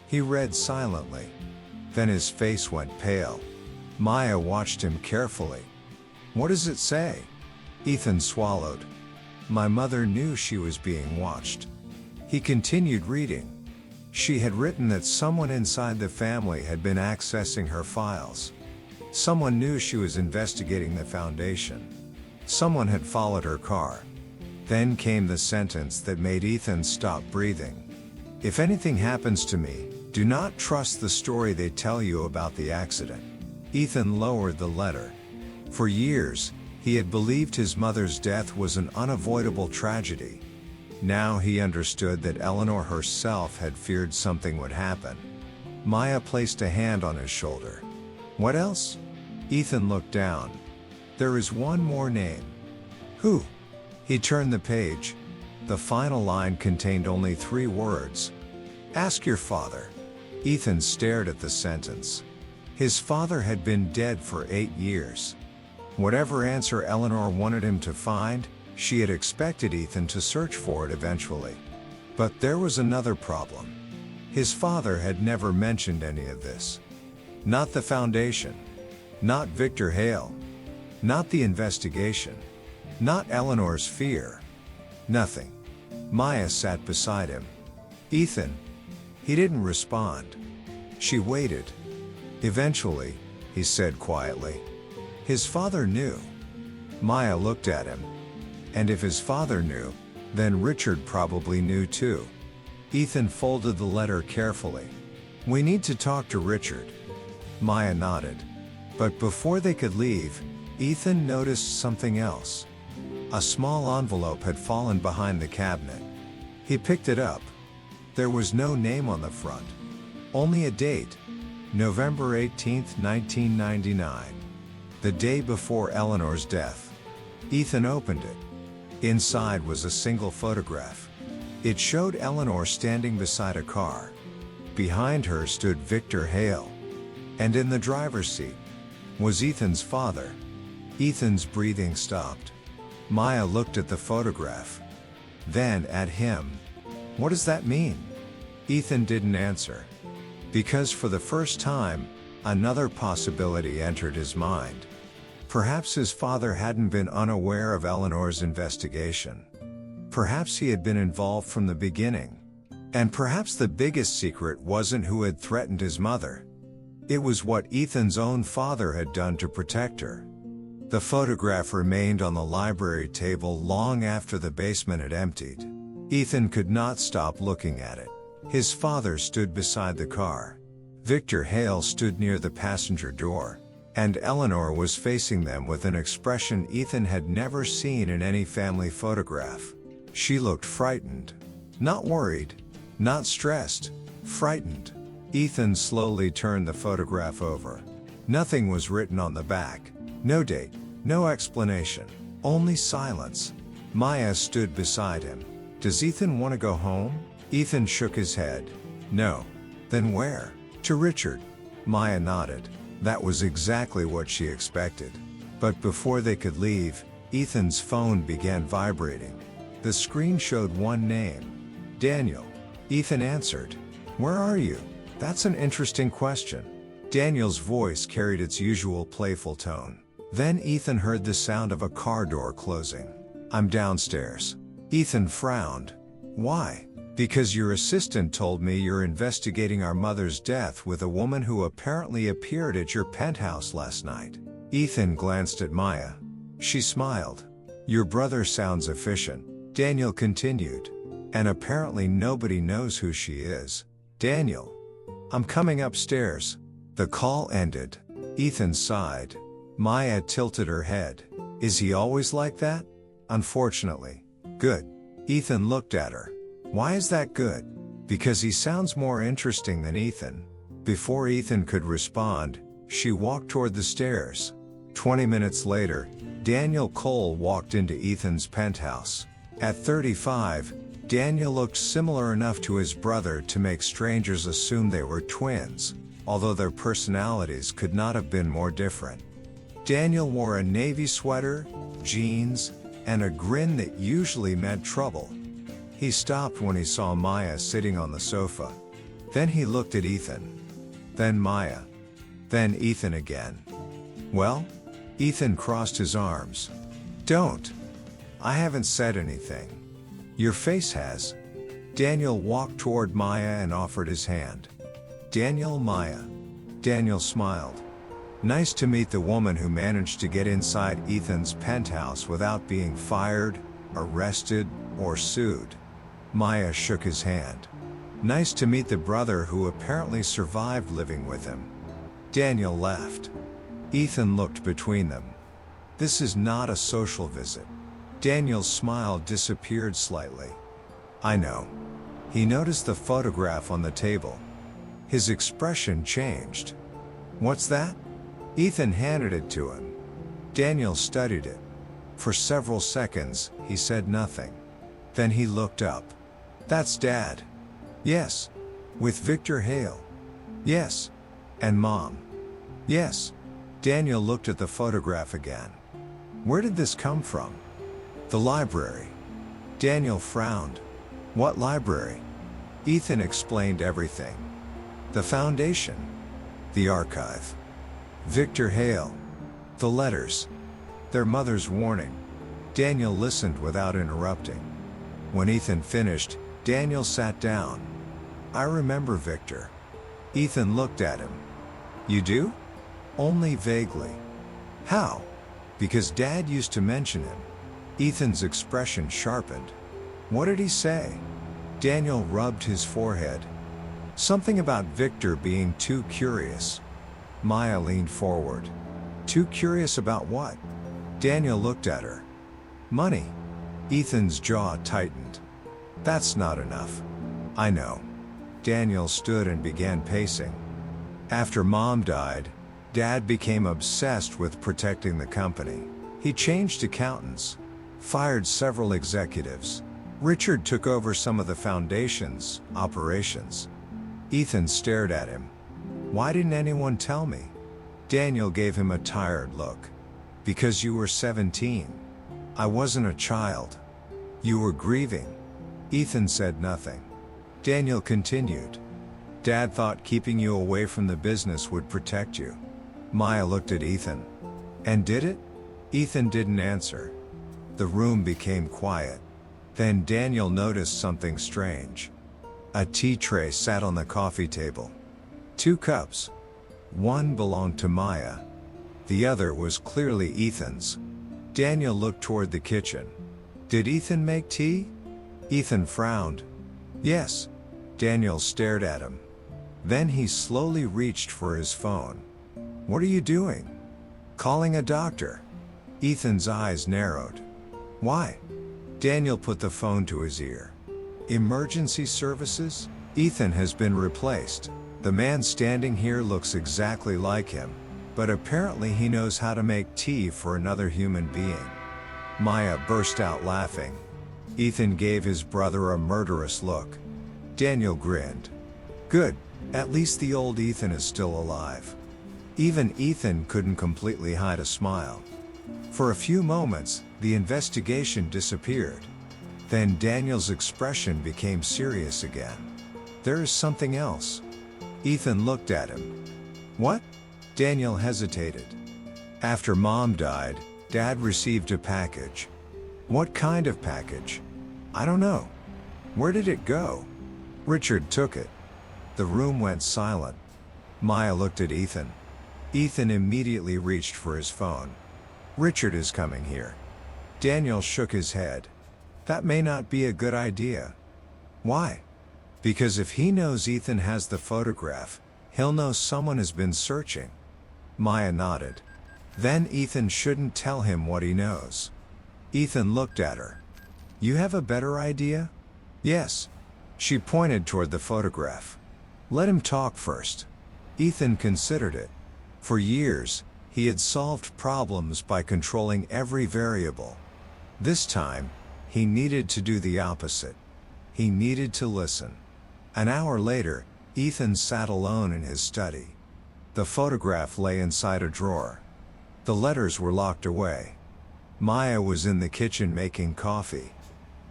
He read silently. Then his face went pale. Maya watched him carefully. What does it say? Ethan swallowed. My mother knew she was being watched. He continued reading. She had written that someone inside the family had been accessing her files. Someone knew she was investigating the foundation. Someone had followed her car. Then came the sentence that made Ethan stop breathing. If anything happens to me, do not trust the story they tell you about the accident. Ethan lowered the letter. For years, he had believed his mother's death was an unavoidable tragedy. Now he understood that Eleanor herself had feared something would happen. Maya placed a hand on his shoulder. What else? Ethan looked down. There is one more name. Who? He turned the page. The final line contained only 3 words. Ask your father. Ethan stared at the sentence. His father had been dead for 8 years. Whatever answer Eleanor wanted him to find, she had expected Ethan to search for it eventually. But there was another problem. His father had never mentioned any of this. Not the foundation. Not Victor Hale. Not the investigation. Not Eleanor's fear. Nothing. Maya sat beside him. Ethan. He didn't respond. She waited. Eventually, he said quietly. His father knew. Maya looked at him. And if his father knew, then Richard probably knew too. Ethan folded the letter carefully. We need to talk to Richard. Maya nodded. But before they could leave, Ethan noticed something else. A small envelope had fallen behind the cabinet. He picked it up. There was no name on the front. Only a date. November 18, 1999. The day before Eleanor's death. Ethan opened it. Inside was a single photograph. It showed Eleanor standing beside a car. Behind her stood Victor Hale. And in the driver's seat was Ethan's father. Ethan's breathing stopped. Maya looked at the photograph. Then at him. What does that mean? Ethan didn't answer. Because for the first time, another possibility entered his mind. Perhaps his father hadn't been unaware of Eleanor's investigation. Perhaps he had been involved from the beginning. And perhaps the biggest secret wasn't who had threatened his mother. It was what Ethan's own father had done to protect her. The photograph remained on the library table long after the basement had emptied. Ethan could not stop looking at it. His father stood beside the car. Victor Hale stood near the passenger door. And Eleanor was facing them with an expression Ethan had never seen in any family photograph. She looked frightened. Not worried. Not stressed. Frightened. Ethan slowly turned the photograph over. Nothing was written on the back. No date. No explanation. Only silence. Maya stood beside him. Does Ethan want to go home? Ethan shook his head. No. Then where? To Richard. Maya nodded. That was exactly what she expected. But before they could leave, Ethan's phone began vibrating. The screen showed one name. Daniel. Ethan answered. Where are you? That's an interesting question. Daniel's voice carried its usual playful tone. Then Ethan heard the sound of a car door closing. I'm downstairs. Ethan frowned. Why? Because your assistant told me you're investigating our mother's death with a woman who apparently appeared at your penthouse last night. Ethan glanced at Maya. She smiled. Your brother sounds efficient, Daniel continued. And apparently nobody knows who she is. Daniel. I'm coming upstairs. The call ended. Ethan sighed. Maya tilted her head. Is he always like that? Unfortunately. Good. Ethan looked at her. Why is that good? Because he sounds more interesting than Ethan. Before Ethan could respond, she walked toward the stairs. 20 minutes later, Daniel Cole walked into Ethan's penthouse. At 35, Daniel looked similar enough to his brother to make strangers assume they were twins, although their personalities could not have been more different. Daniel wore a navy sweater, jeans, and a grin that usually meant trouble. He stopped when he saw Maya sitting on the sofa. Then he looked at Ethan. Then Maya. Then Ethan again. Well? Ethan crossed his arms. Don't. I haven't said anything. Your face has. Daniel walked toward Maya and offered his hand. Daniel, Maya. Daniel smiled. Nice to meet the woman who managed to get inside Ethan's penthouse without being fired, arrested, or sued. Maya shook his hand. Nice to meet the brother who apparently survived living with him. Daniel laughed. Ethan looked between them. This is not a social visit. Daniel's smile disappeared slightly. I know. He noticed the photograph on the table. His expression changed. What's that? Ethan handed it to him. Daniel studied it. For several seconds, he said nothing. Then he looked up. That's Dad. Yes. With Victor Hale. Yes. And Mom. Yes. Daniel looked at the photograph again. Where did this come from? The library. Daniel frowned. What library? Ethan explained everything. The foundation. The archive. Victor Hale. The letters. Their mother's warning. Daniel listened without interrupting. When Ethan finished, Daniel sat down. I remember Victor. Ethan looked at him. You do? Only vaguely. How? Because Dad used to mention him. Ethan's expression sharpened. What did he say? Daniel rubbed his forehead. Something about Victor being too curious. Maya leaned forward. Too curious about what? Daniel looked at her. Money. Ethan's jaw tightened. That's not enough. I know. Daniel stood and began pacing. After Mom died, Dad became obsessed with protecting the company. He changed accountants, fired several executives. Richard took over some of the foundation's operations. Ethan stared at him. Why didn't anyone tell me? Daniel gave him a tired look. Because you were 17. I wasn't a child. You were grieving. Ethan said nothing. Daniel continued. Dad thought keeping you away from the business would protect you. Maya looked at Ethan. And did it? Ethan didn't answer. The room became quiet. Then Daniel noticed something strange. A tea tray sat on the coffee table. 2 cups. One belonged to Maya. The other was clearly Ethan's. Daniel looked toward the kitchen. Did Ethan make tea? Ethan frowned. Yes. Daniel stared at him. Then he slowly reached for his phone. What are you doing? Calling a doctor. Ethan's eyes narrowed. Why? Daniel put the phone to his ear. Emergency services? Ethan has been replaced. The man standing here looks exactly like him, but apparently he knows how to make tea for another human being. Maya burst out laughing. Ethan gave his brother a murderous look. Daniel grinned. Good, at least the old Ethan is still alive. Even Ethan couldn't completely hide a smile. For a few moments, the investigation disappeared. Then Daniel's expression became serious again. There is something else. Ethan looked at him. What? Daniel hesitated. After Mom died, Dad received a package. What kind of package? I don't know. Where did it go? Richard took it. The room went silent. Maya looked at Ethan. Ethan immediately reached for his phone. Richard is coming here. Daniel shook his head. That may not be a good idea. Why? Because if he knows Ethan has the photograph, he'll know someone has been searching. Maya nodded. Then Ethan shouldn't tell him what he knows. Ethan looked at her. You have a better idea? Yes. She pointed toward the photograph. Let him talk first. Ethan considered it. For years, he had solved problems by controlling every variable. This time, he needed to do the opposite. He needed to listen. An hour later, Ethan sat alone in his study. The photograph lay inside a drawer. The letters were locked away. Maya was in the kitchen making coffee.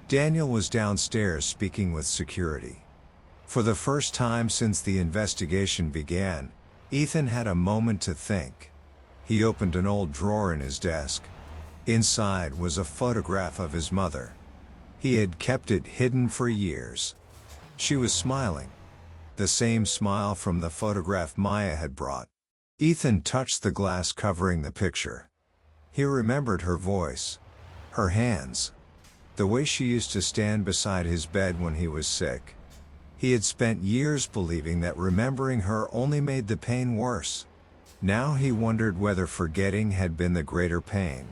Daniel was downstairs speaking with security. For the first time since the investigation began, Ethan had a moment to think. He opened an old drawer in his desk. Inside was a photograph of his mother. He had kept it hidden for years. She was smiling. The same smile from the photograph Maya had brought. Ethan touched the glass covering the picture. He remembered her voice, her hands, the way she used to stand beside his bed when he was sick. He had spent years believing that remembering her only made the pain worse. Now he wondered whether forgetting had been the greater pain.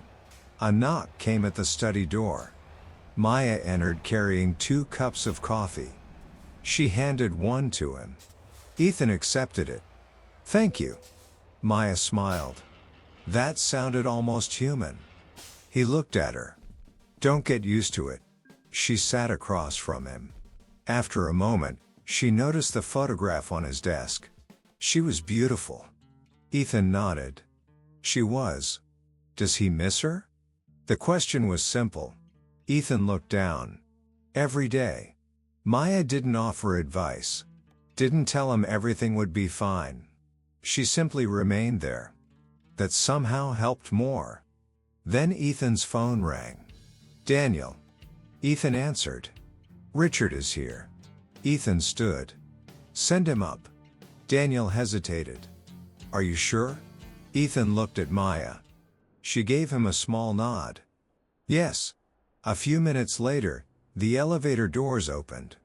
A knock came at the study door. Maya entered carrying 2 cups of coffee. She handed one to him. Ethan accepted it. Thank you. Maya smiled. That sounded almost human. He looked at her. Don't get used to it. She sat across from him. After a moment, she noticed the photograph on his desk. She was beautiful. Ethan nodded. She was. Does he miss her? The question was simple. Ethan looked down. Every day. Maya didn't offer advice. Didn't tell him everything would be fine. She simply remained there. That somehow helped more. Then Ethan's phone rang. Daniel. Ethan answered. Richard is here. Ethan stood. Send him up. Daniel hesitated. Are you sure? Ethan looked at Maya. She gave him a small nod. Yes. A few minutes later, the elevator doors opened.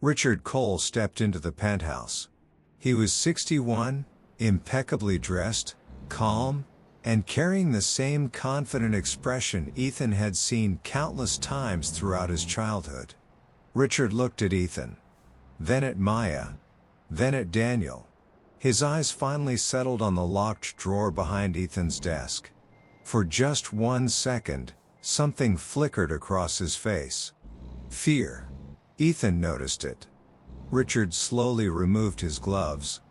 Richard Cole stepped into the penthouse. He was 61, impeccably dressed, calm, and carrying the same confident expression Ethan had seen countless times throughout his childhood. Richard looked at Ethan. Then at Maya. Then at Daniel. His eyes finally settled on the locked drawer behind Ethan's desk. For just 1 second, something flickered across his face. Fear. Ethan noticed it. Richard slowly removed his gloves.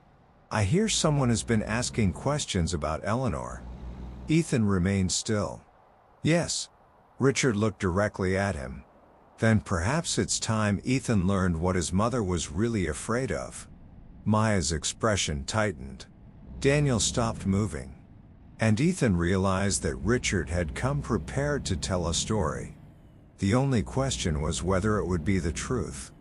I hear someone has been asking questions about Eleanor. Ethan remained still. Yes. Richard looked directly at him. Then perhaps it's time Ethan learned what his mother was really afraid of. Maya's expression tightened. Daniel stopped moving. And Ethan realized that Richard had come prepared to tell a story. The only question was whether it would be the truth.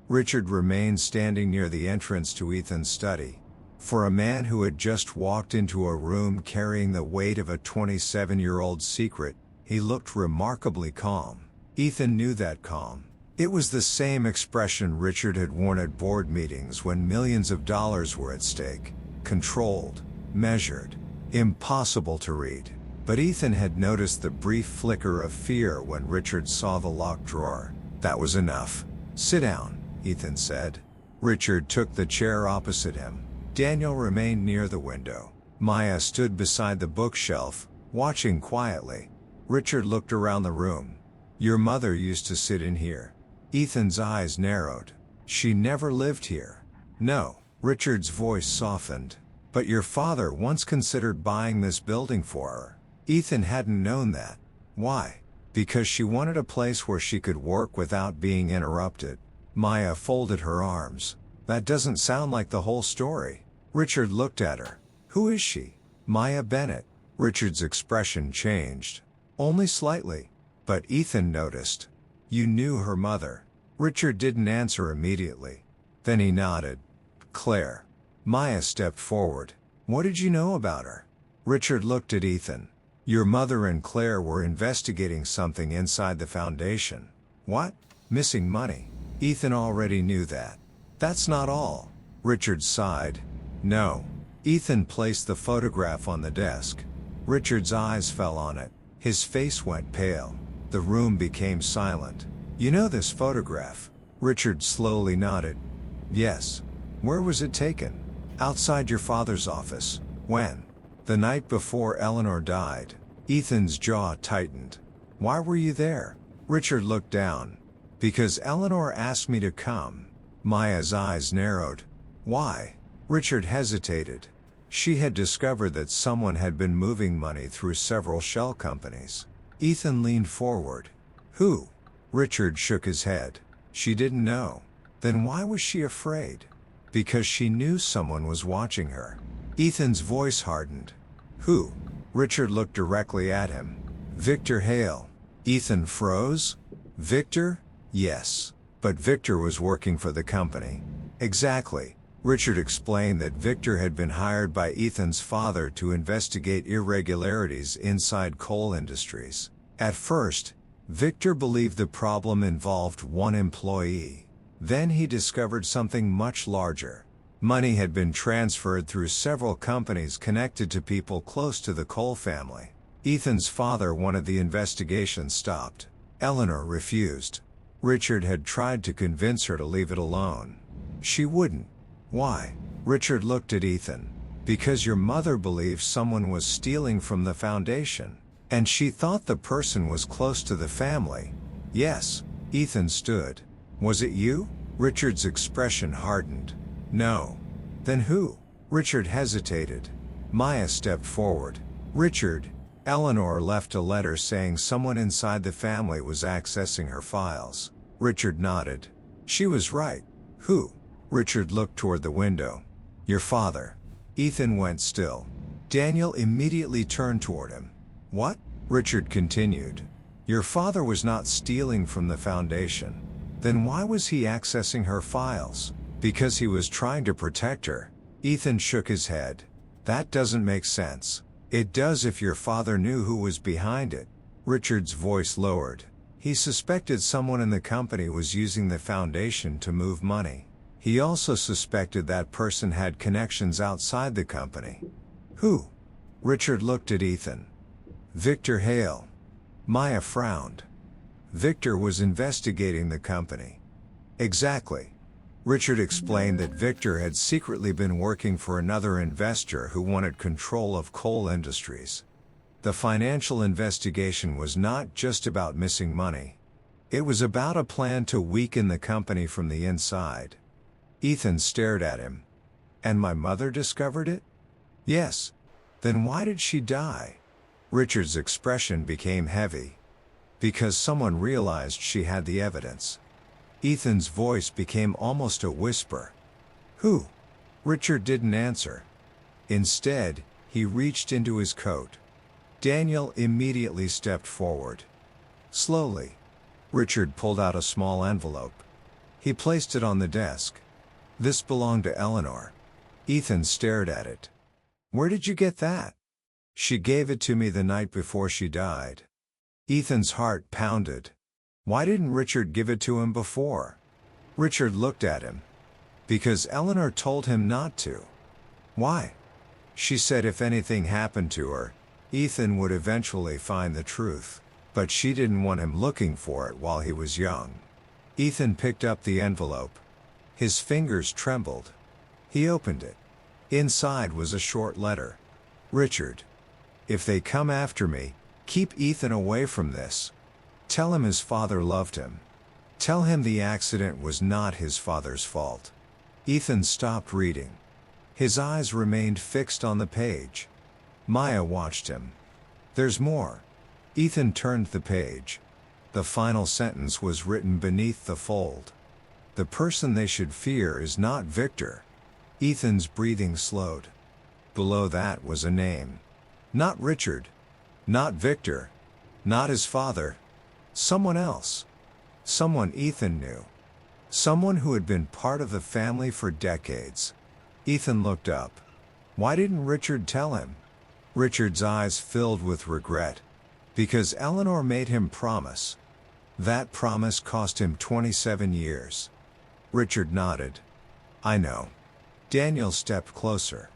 Richard remained standing near the entrance to Ethan's study. For a man who had just walked into a room carrying the weight of a 27-year-old secret, he looked remarkably calm. Ethan knew that calm. It was the same expression Richard had worn at board meetings when millions of dollars were at stake. Controlled, measured, impossible to read. But Ethan had noticed the brief flicker of fear when Richard saw the locked drawer. That was enough. Sit down, Ethan said. Richard took the chair opposite him. Daniel remained near the window. Maya stood beside the bookshelf, watching quietly. Richard looked around the room. Your mother used to sit in here. Ethan's eyes narrowed. She never lived here. No. Richard's voice softened. But your father once considered buying this building for her. Ethan hadn't known that. Why? Because she wanted a place where she could work without being interrupted. Maya folded her arms. That doesn't sound like the whole story. Richard looked at her. Who is she? Maya Bennett. Richard's expression changed. Only slightly. But Ethan noticed. You knew her mother. Richard didn't answer immediately. Then he nodded. Claire. Maya stepped forward. What did you know about her? Richard looked at Ethan. Your mother and Claire were investigating something inside the foundation. What? Missing money. Ethan already knew that. That's not all. Richard sighed. No. Ethan placed the photograph on the desk. Richard's eyes fell on it. His face went pale. The room became silent. You know this photograph? Richard slowly nodded. Yes. Where was it taken? Outside your father's office. When? The night before Eleanor died. Ethan's jaw tightened. Why were you there? Richard looked down. Because Eleanor asked me to come. Maya's eyes narrowed. Why? Richard hesitated. She had discovered that someone had been moving money through several shell companies. Ethan leaned forward. Who? Richard shook his head. She didn't know. Then why was she afraid? Because she knew someone was watching her. Ethan's voice hardened. Who? Richard looked directly at him. Victor Hale. Ethan froze. Victor? Yes. But Victor was working for the company. Exactly. Richard explained that Victor had been hired by Ethan's father to investigate irregularities inside coal industries. At first, Victor believed the problem involved one employee. Then he discovered something much larger. Money had been transferred through several companies connected to people close to the Cole family. Ethan's father wanted the investigation stopped. Eleanor refused. Richard had tried to convince her to leave it alone. She wouldn't. Why? Richard looked at Ethan. Because your mother believed someone was stealing from the foundation. And she thought the person was close to the family. Yes. Ethan stood. Was it you? Richard's expression hardened. No. Then who? Richard hesitated. Maya stepped forward. Richard, Eleanor left a letter saying someone inside the family was accessing her files. Richard nodded. She was right. Who? Richard looked toward the window. Your father. Ethan went still. Daniel immediately turned toward him. What? Richard continued. Your father was not stealing from the foundation. Then why was he accessing her files? Because he was trying to protect her. Ethan shook his head. That doesn't make sense. It does if your father knew who was behind it. Richard's voice lowered. He suspected someone in the company was using the foundation to move money. He also suspected that person had connections outside the company. Who? Richard looked at Ethan. Victor Hale. Maya frowned. Victor was investigating the company. Exactly. Richard explained that Victor had secretly been working for another investor who wanted control of coal industries. The financial investigation was not just about missing money. It was about a plan to weaken the company from the inside. Ethan stared at him. And my mother discovered it? Yes. Then why did she die? Richard's expression became heavy. Because someone realized she had the evidence. Ethan's voice became almost a whisper. Who? Richard didn't answer. Instead, he reached into his coat. Daniel immediately stepped forward. Slowly, Richard pulled out a small envelope. He placed it on the desk. This belonged to Eleanor. Ethan stared at it. Where did you get that? She gave it to me the night before she died. Ethan's heart pounded. Why didn't Richard give it to him before? Richard looked at him. Because Eleanor told him not to. Why? She said if anything happened to her, Ethan would eventually find the truth. But she didn't want him looking for it while he was young. Ethan picked up the envelope. His fingers trembled. He opened it. Inside was a short letter. Richard. If they come after me, keep Ethan away from this. Tell him his father loved him. Tell him the accident was not his father's fault. Ethan stopped reading. His eyes remained fixed on the page. Maya watched him. There's more. Ethan turned the page. The final sentence was written beneath the fold. The person they should fear is not Victor. Ethan's breathing slowed. Below that was a name. Not Richard. Not Victor. Not his father. Someone else. Someone Ethan knew. Someone who had been part of the family for decades. Ethan looked up. Why didn't Richard tell him? Richard's eyes filled with regret. Because Eleanor made him promise. That promise cost him 27 years. Richard nodded. I know. Daniel stepped closer.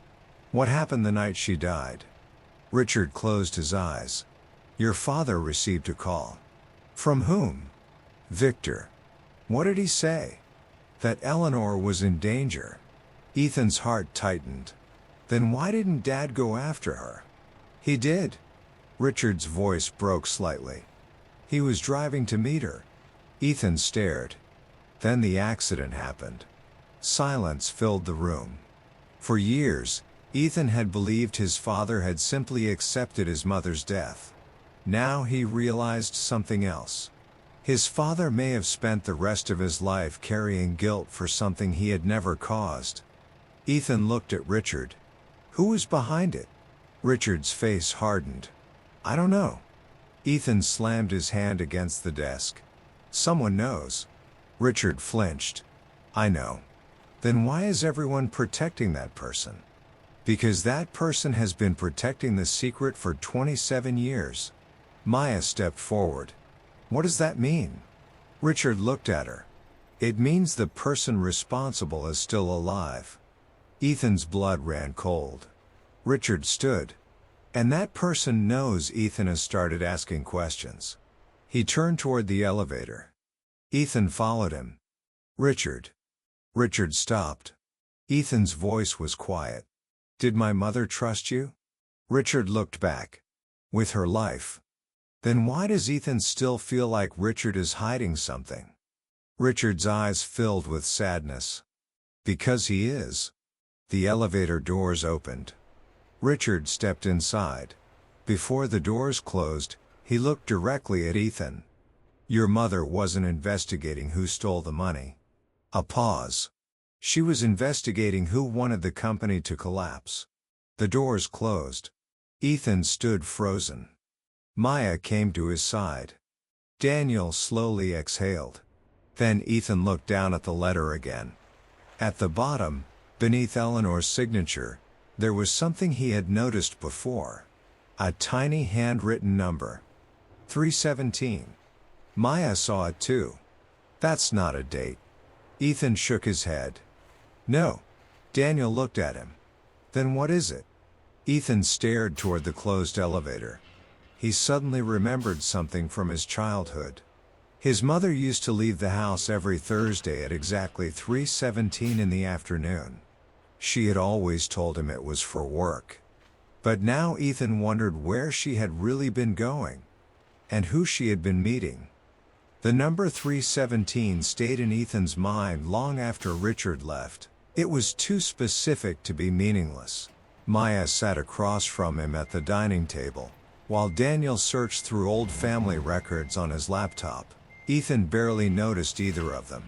What happened the night she died? Richard closed his eyes. Your father received a call. From whom? Victor. What did he say? That Eleanor was in danger. Ethan's heart tightened. Then why didn't Dad go after her? He did. Richard's voice broke slightly. He was driving to meet her. Ethan stared. Then the accident happened. Silence filled the room. For years, Ethan had believed his father had simply accepted his mother's death. Now he realized something else. His father may have spent the rest of his life carrying guilt for something he had never caused. Ethan looked at Richard. Who was behind it? Richard's face hardened. I don't know. Ethan slammed his hand against the desk. Someone knows. Richard flinched. I know. Then why is everyone protecting that person? Because that person has been protecting the secret for 27 years. Maya stepped forward. What does that mean? Richard looked at her. It means the person responsible is still alive. Ethan's blood ran cold. Richard stood. And that person knows. Ethan has started asking questions. He turned toward the elevator. Ethan followed him. Richard. Richard stopped. Ethan's voice was quiet. Did my mother trust you? Richard looked back. With her life. Then why does Ethan still feel like Richard is hiding something? Richard's eyes filled with sadness. Because he is. The elevator doors opened. Richard stepped inside. Before the doors closed, he looked directly at Ethan. Your mother wasn't investigating who stole the money. A pause. She was investigating who wanted the company to collapse. The doors closed. Ethan stood frozen. Maya came to his side. Daniel slowly exhaled. Then Ethan looked down at the letter again. At the bottom, beneath Eleanor's signature, there was something he had noticed before. A tiny handwritten number. 317. Maya saw it too. That's not a date. Ethan shook his head. No. Daniel looked at him. Then what is it? Ethan stared toward the closed elevator. He suddenly remembered something from his childhood. His mother used to leave the house every Thursday at exactly 3:17 in the afternoon. She had always told him it was for work. But now Ethan wondered where she had really been going. And who she had been meeting. The number 317 stayed in Ethan's mind long after Richard left. It was too specific to be meaningless. Maya sat across from him at the dining table, while Daniel searched through old family records on his laptop. Ethan barely noticed either of them.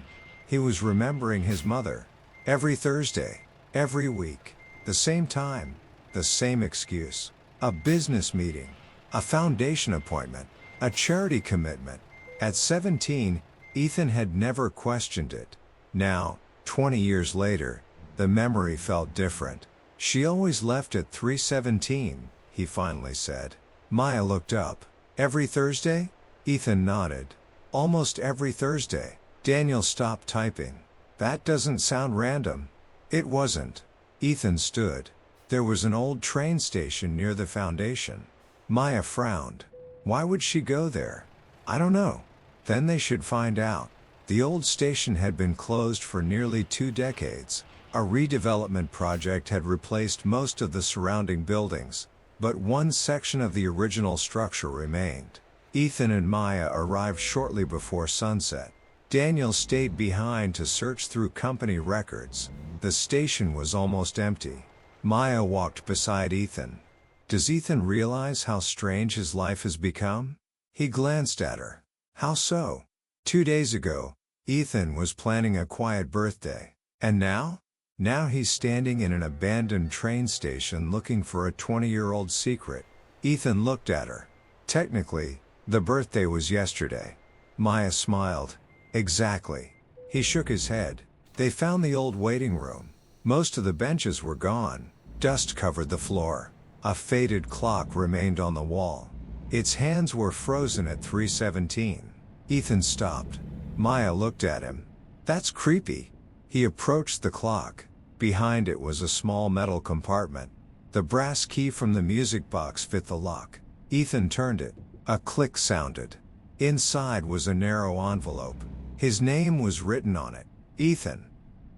He was remembering his mother. Every Thursday, every week, the same time, the same excuse. A business meeting, a foundation appointment, a charity commitment. At 17, Ethan had never questioned it. Now, 20 years later, the memory felt different. She always left at 3:17, he finally said. Maya looked up. Every Thursday? Ethan nodded. Almost every Thursday. Daniel stopped typing. That doesn't sound random. It wasn't. Ethan stood. There was an old train station near the foundation. Maya frowned. Why would she go there? I don't know. Then they should find out. The old station had been closed for nearly 2 decades. A redevelopment project had replaced most of the surrounding buildings, but one section of the original structure remained. Ethan and Maya arrived shortly before sunset. Daniel stayed behind to search through company records. The station was almost empty. Maya walked beside Ethan. Does Ethan realize how strange his life has become? He glanced at her. How so? 2 days ago, Ethan was planning a quiet birthday. And now? Now he's standing in an abandoned train station looking for a 20-year-old secret. Ethan looked at her. Technically, the birthday was yesterday. Maya smiled. Exactly. He shook his head. They found the old waiting room. Most of the benches were gone. Dust covered the floor. A faded clock remained on the wall. Its hands were frozen at 3:17. Ethan stopped. Maya looked at him. That's creepy. He approached the clock. Behind it was a small metal compartment. The brass key from the music box fit the lock. Ethan turned it. A click sounded. Inside was a narrow envelope. His name was written on it. Ethan.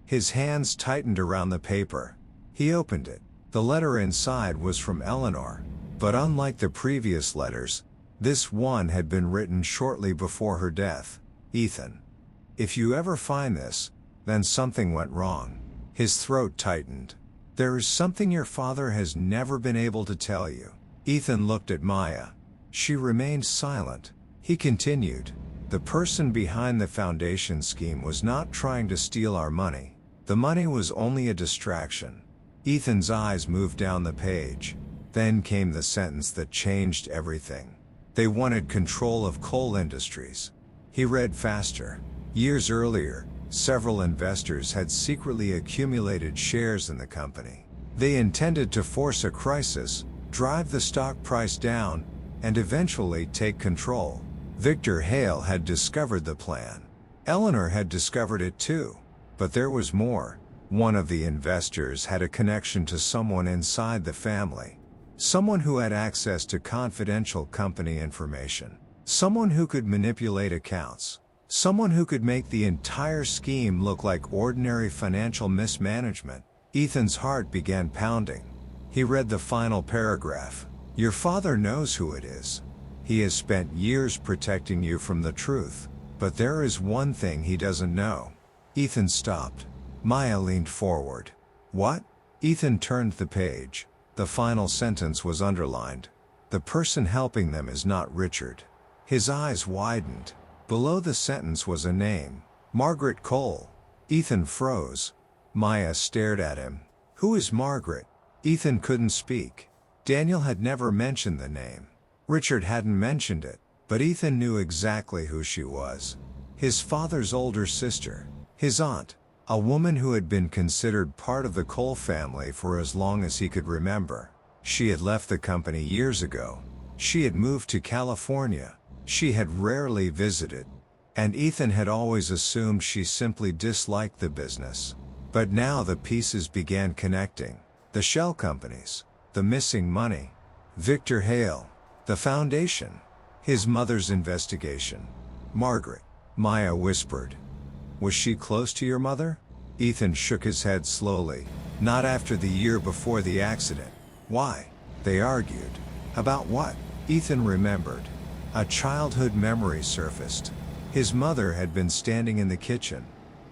His hands tightened around the paper. He opened it. The letter inside was from Eleanor. But unlike the previous letters, this one had been written shortly before her death. Ethan. If you ever find this, then something went wrong. His throat tightened. There is something your father has never been able to tell you. Ethan looked at Maya. She remained silent. He continued. The person behind the foundation scheme was not trying to steal our money. The money was only a distraction. Ethan's eyes moved down the page. Then came the sentence that changed everything. They wanted control of coal industries. He read faster. Years earlier, several investors had secretly accumulated shares in the company. They intended to force a crisis, drive the stock price down, and eventually take control. Victor Hale had discovered the plan. Eleanor had discovered it too. But there was more. One of the investors had a connection to someone inside the family. Someone who had access to confidential company information. Someone who could manipulate accounts. Someone who could make the entire scheme look like ordinary financial mismanagement. Ethan's heart began pounding. He read the final paragraph. Your father knows who it is. He has spent years protecting you from the truth. But there is one thing he doesn't know. Ethan stopped. Maya leaned forward. What? Ethan turned the page. The final sentence was underlined. The person helping them is not Richard. His eyes widened. Below the sentence was a name. Margaret Cole. Ethan froze. Maya stared at him. Who is Margaret? Ethan couldn't speak. Daniel had never mentioned the name. Richard hadn't mentioned it, but Ethan knew exactly who she was. His father's older sister. His aunt. A woman who had been considered part of the Cole family for as long as he could remember. She had left the company years ago. She had moved to California. She had rarely visited. And Ethan had always assumed she simply disliked the business. But now the pieces began connecting. The shell companies. The missing money. Victor Hale. The foundation. His mother's investigation. Margaret. Maya whispered. Was she close to your mother? Ethan shook his head slowly. Not after the year before the accident. Why? They argued. About what? Ethan remembered. A childhood memory surfaced. His mother had been standing in the kitchen.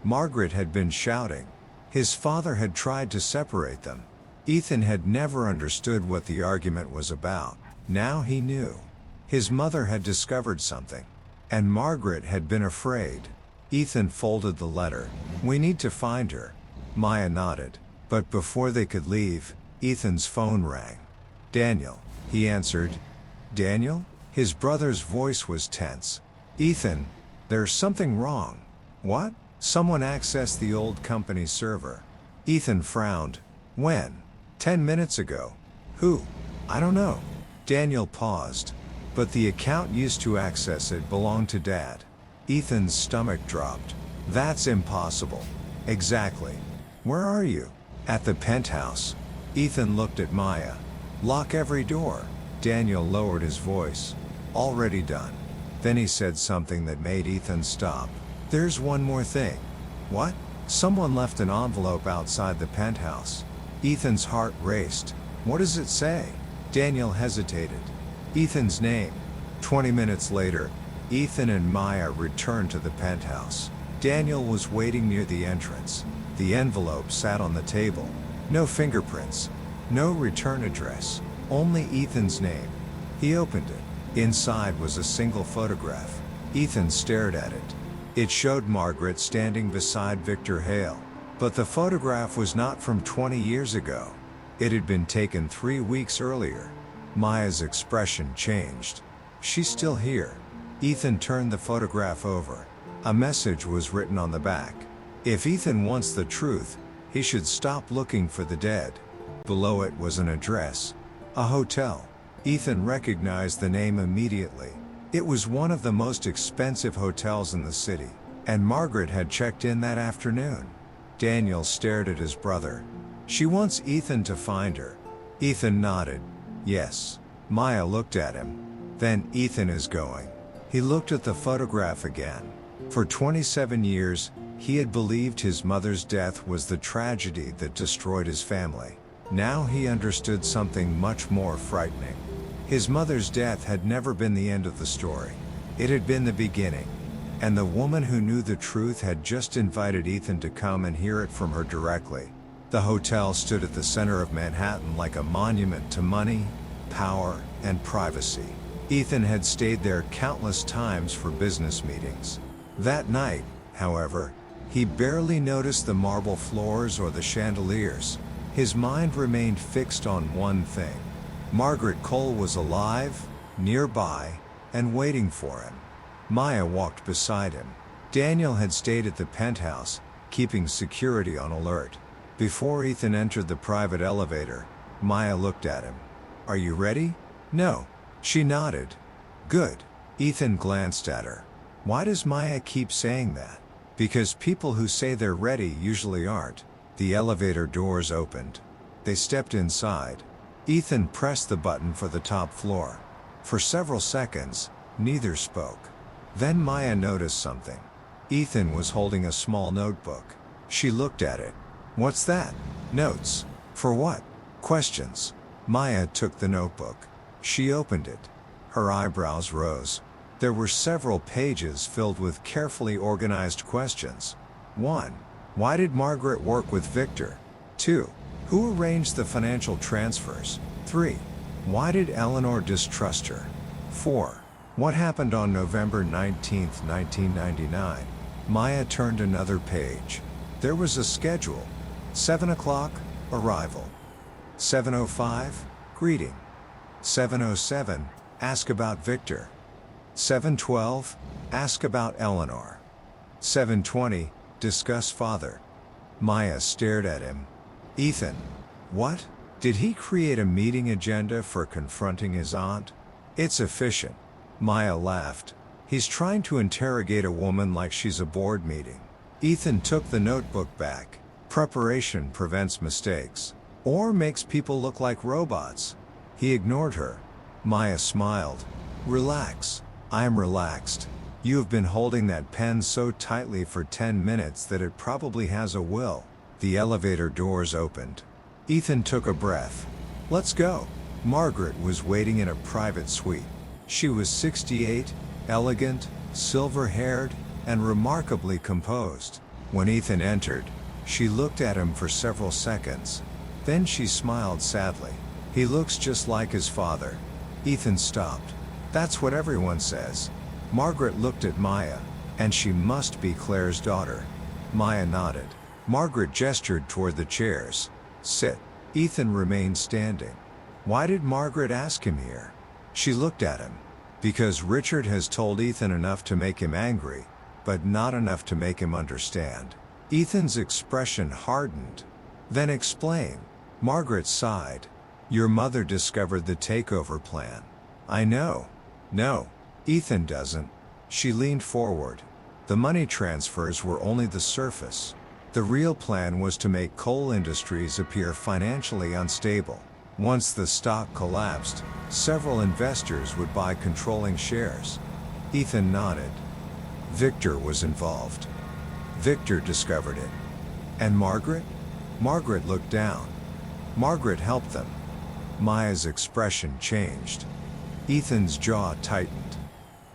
Margaret had been shouting. His father had tried to separate them. Ethan had never understood what the argument was about. Now he knew. His mother had discovered something. And Margaret had been afraid. Ethan folded the letter. We need to find her. Maya nodded. But before they could leave, Ethan's phone rang. Daniel, he answered. Daniel? His brother's voice was tense. Ethan, there's something wrong. What? Someone accessed the old company server. Ethan frowned. When? 10 minutes ago. Who? I don't know. Daniel paused. But the account used to access it belonged to Dad. Ethan's stomach dropped. That's impossible. Exactly. Where are you? At the penthouse. Ethan looked at Maya. Lock every door. Daniel lowered his voice. Already done. Then he said something that made Ethan stop. There's one more thing. What? Someone left an envelope outside the penthouse. Ethan's heart raced. What does it say? Daniel hesitated. Ethan's name. 20 minutes later, Ethan and Maya returned to the penthouse. Daniel was waiting near the entrance. The envelope sat on the table. No fingerprints. No return address. Only Ethan's name. He opened it. Inside was a single photograph. Ethan stared at it. It showed Margaret standing beside Victor Hale. But the photograph was not from 20 years ago. It had been taken 3 weeks earlier. Maya's expression changed. She's still here. Ethan turned the photograph over. A message was written on the back. If Ethan wants the truth, he should stop looking for the dead. Below it was an address. A hotel. Ethan recognized the name immediately. It was one of the most expensive hotels in the city, and Margaret had checked in that afternoon. Daniel stared at his brother. She wants Ethan to find her. Ethan nodded. Yes. Maya looked at him. Then Ethan is going. He looked at the photograph again. For 27 years, he had believed his mother's death was the tragedy that destroyed his family. Now he understood something much more frightening. His mother's death had never been the end of the story. It had been the beginning. And the woman who knew the truth had just invited Ethan to come and hear it from her directly. The hotel stood at the center of Manhattan like a monument to money, power, and privacy. Ethan had stayed there countless times for business meetings. That night, however, he barely noticed the marble floors or the chandeliers. His mind remained fixed on one thing. Margaret Cole was alive, nearby, and waiting for him. Maya walked beside him. Daniel had stayed at the penthouse, keeping security on alert. Before Ethan entered the private elevator, Maya looked at him. "Are you ready?" "No." She nodded. "Good." Ethan glanced at her. Why does Maya keep saying that? Because people who say they're ready usually aren't. The elevator doors opened. They stepped inside. Ethan pressed the button for the top floor. For several seconds, neither spoke. Then Maya noticed something. Ethan was holding a small notebook. She looked at it. "What's that?" "Notes." "For what?" "Questions." Maya took the notebook. She opened it. Her eyebrows rose. There were several pages filled with carefully organized questions. 1. Why did Margaret work with Victor? 2. Who arranged the financial transfers? 3. Why did Eleanor distrust her? 4. What happened on November 19, 1999? Maya turned another page. There was a schedule. 7 o'clock, arrival. 7:05, greeting. 7:07, ask about Victor. 7:12, ask about Eleanor. 7:20, discuss father. Maya stared at him. Ethan. What? Did he create a meeting agenda for confronting his aunt? It's efficient. Maya laughed. He's trying to interrogate a woman like she's a board meeting. Ethan took the notebook back. Preparation prevents mistakes. Or makes people look like robots. He ignored her. Maya smiled. Relax. I'm relaxed. You have been holding that pen so tightly for 10 minutes that it probably has a will. The elevator doors opened. Ethan took a breath. Let's go. Margaret was waiting in a private suite. She was 68, elegant, silver-haired, and remarkably composed. When Ethan entered, she looked at him for several seconds. Then she smiled sadly. He looks just like his father. Ethan stopped. That's what everyone says. Margaret looked at Maya, and she must be Claire's daughter. Maya nodded. Margaret gestured toward the chairs. Sit. Ethan remained standing. Why did Margaret ask him here? She looked at him. Because Richard has told Ethan enough to make him angry, but not enough to make him understand. Ethan's expression hardened. Then explain. Margaret sighed. Your mother discovered the takeover plan. I know. No. Ethan doesn't. She leaned forward. The money transfers were only the surface. The real plan was to make coal industries appear financially unstable. Once the stock collapsed, several investors would buy controlling shares. Ethan nodded. Victor was involved. Victor discovered it. And Margaret? Margaret looked down. Margaret helped them. Maya's expression changed. Ethan's jaw tightened.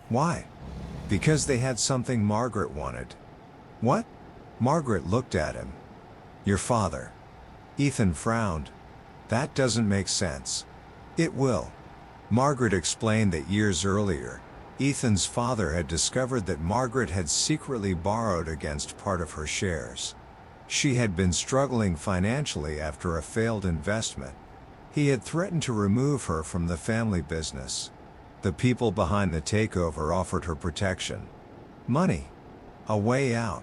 Why? Because they had something Margaret wanted. What? Margaret looked at him. Your father. Ethan frowned. That doesn't make sense. It will. Margaret explained that years earlier, Ethan's father had discovered that Margaret had secretly borrowed against part of her shares. She had been struggling financially after a failed investment. He had threatened to remove her from the family business. The people behind the takeover offered her protection. Money. A way out.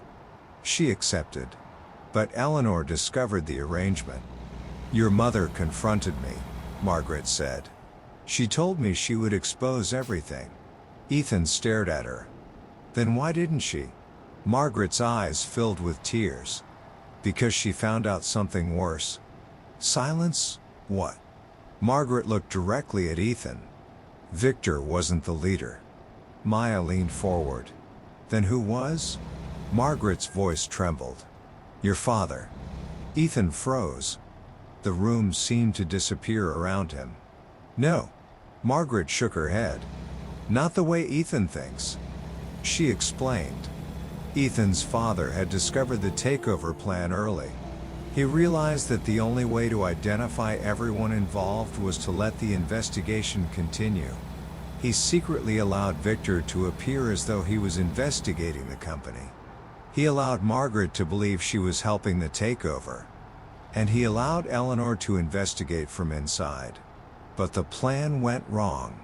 She accepted. But Eleanor discovered the arrangement. "Your mother confronted me," Margaret said. "She told me she would expose everything." Ethan stared at her. "Then why didn't she?" Margaret's eyes filled with tears. "Because she found out something worse." Silence? What? Margaret looked directly at Ethan. Victor wasn't the leader. Maya leaned forward. "Then who was?" Margaret's voice trembled. "Your father." Ethan froze. The room seemed to disappear around him. "No." Margaret shook her head. "Not the way Ethan thinks." She explained. Ethan's father had discovered the takeover plan early. He realized that the only way to identify everyone involved was to let the investigation continue. He secretly allowed Victor to appear as though he was investigating the company. He allowed Margaret to believe she was helping the takeover. And he allowed Eleanor to investigate from inside. But the plan went wrong.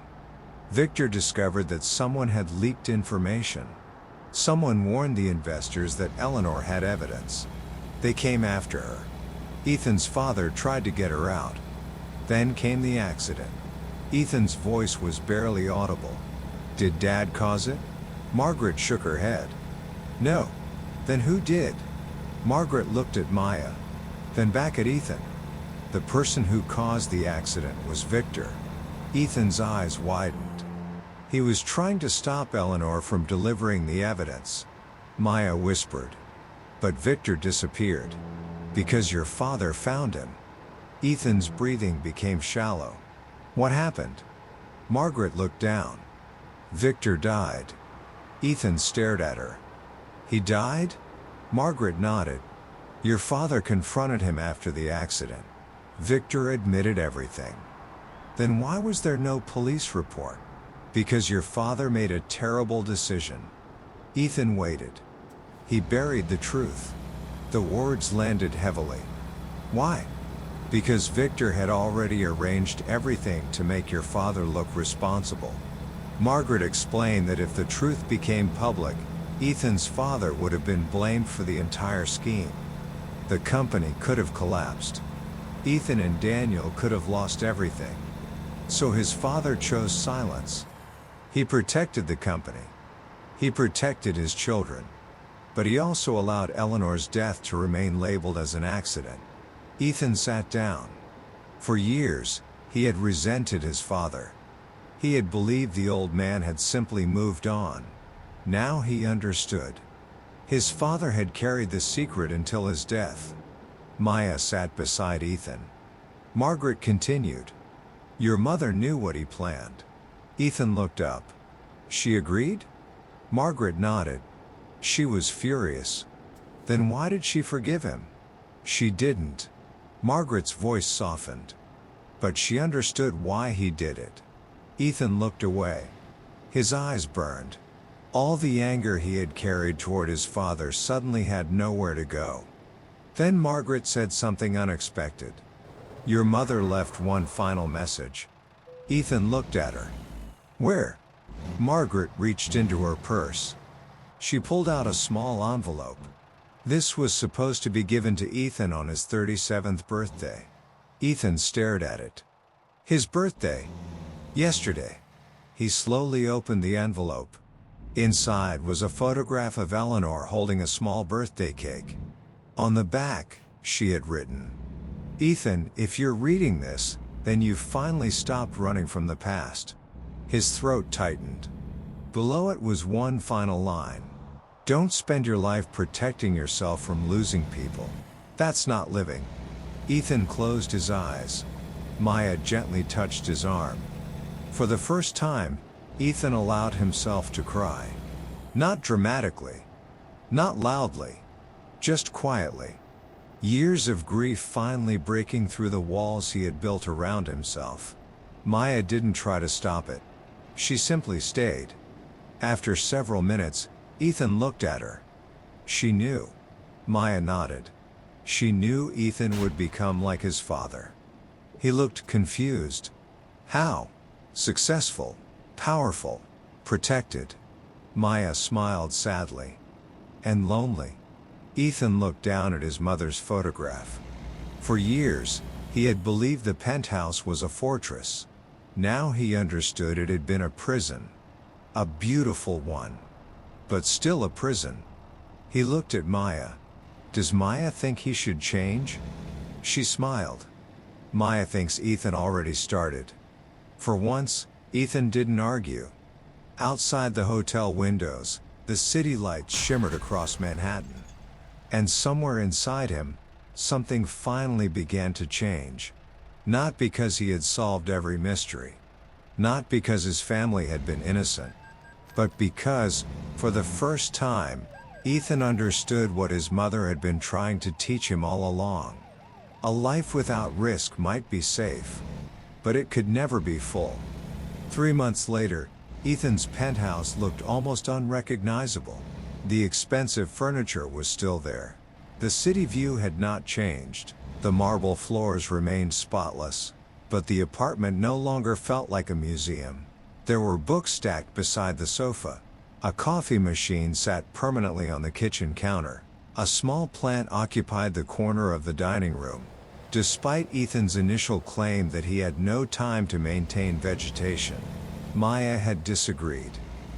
Victor discovered that someone had leaked information. Someone warned the investors that Eleanor had evidence. They came after her. Ethan's father tried to get her out. Then came the accident. Ethan's voice was barely audible. "Did Dad cause it?" Margaret shook her head. "No." "Then who did?" Margaret looked at Maya. Then back at Ethan. "The person who caused the accident was Victor." Ethan's eyes widened. "He was trying to stop Eleanor from delivering the evidence." Maya whispered. "But Victor disappeared. Because your father found him." Ethan's breathing became shallow. "What happened?" Margaret looked down. "Victor died." Ethan stared at her. "He died?" Margaret nodded. "Your father confronted him after the accident. Victor admitted everything." "Then why was there no police report?" "Because your father made a terrible decision." Ethan waited. He buried the truth. The words landed heavily. "Why?" "Because Victor had already arranged everything to make your father look responsible." Margaret explained that if the truth became public, Ethan's father would have been blamed for the entire scheme. The company could have collapsed. Ethan and Daniel could have lost everything. So his father chose silence. He protected the company. He protected his children. But he also allowed Eleanor's death to remain labeled as an accident. Ethan sat down. For years, he had resented his father. He had believed the old man had simply moved on. Now he understood. His father had carried the secret until his death. Maya sat beside Ethan. Margaret continued. "Your mother knew what he planned." Ethan looked up. "She agreed?" Margaret nodded. "She was furious." "Then why did she forgive him?" "She didn't." Margaret's voice softened. "But she understood why he did it." Ethan looked away. His eyes burned. All the anger he had carried toward his father suddenly had nowhere to go. Then Margaret said something unexpected. "Your mother left one final message." Ethan looked at her. "Where?" Margaret reached into her purse. She pulled out a small envelope. This was supposed to be given to Ethan on his 37th birthday. Ethan stared at it. His birthday? Yesterday. He slowly opened the envelope. Inside was a photograph of Eleanor holding a small birthday cake. On the back, she had written, "Ethan, if you're reading this, then you've finally stopped running from the past." His throat tightened. Below it was one final line. "Don't spend your life protecting yourself from losing people. That's not living." Ethan closed his eyes. Maya gently touched his arm. For the first time, Ethan allowed himself to cry. Not dramatically. Not loudly. Just quietly. Years of grief finally breaking through the walls he had built around himself. Maya didn't try to stop it. She simply stayed. After several minutes, Ethan looked at her. She knew. Maya nodded. She knew Ethan would become like his father. He looked confused. How? Successful. Powerful. Protected. Maya smiled sadly. And lonely. Ethan looked down at his mother's photograph. For years, he had believed the penthouse was a fortress. Now he understood it had been a prison. A beautiful one. But still a prison. He looked at Maya. Does Maya think he should change? She smiled. Maya thinks Ethan already started. For once, Ethan didn't argue. Outside the hotel windows, the city lights shimmered across Manhattan. And somewhere inside him, something finally began to change. Not because he had solved every mystery. Not because his family had been innocent. But because, for the first time, Ethan understood what his mother had been trying to teach him all along. A life without risk might be safe. But it could never be full. 3 months later, Ethan's penthouse looked almost unrecognizable. The expensive furniture was still there. The city view had not changed. The marble floors remained spotless. But the apartment no longer felt like a museum. There were books stacked beside the sofa. A coffee machine sat permanently on the kitchen counter. A small plant occupied the corner of the dining room. Despite Ethan's initial claim that he had no time to maintain vegetation, Maya had disagreed.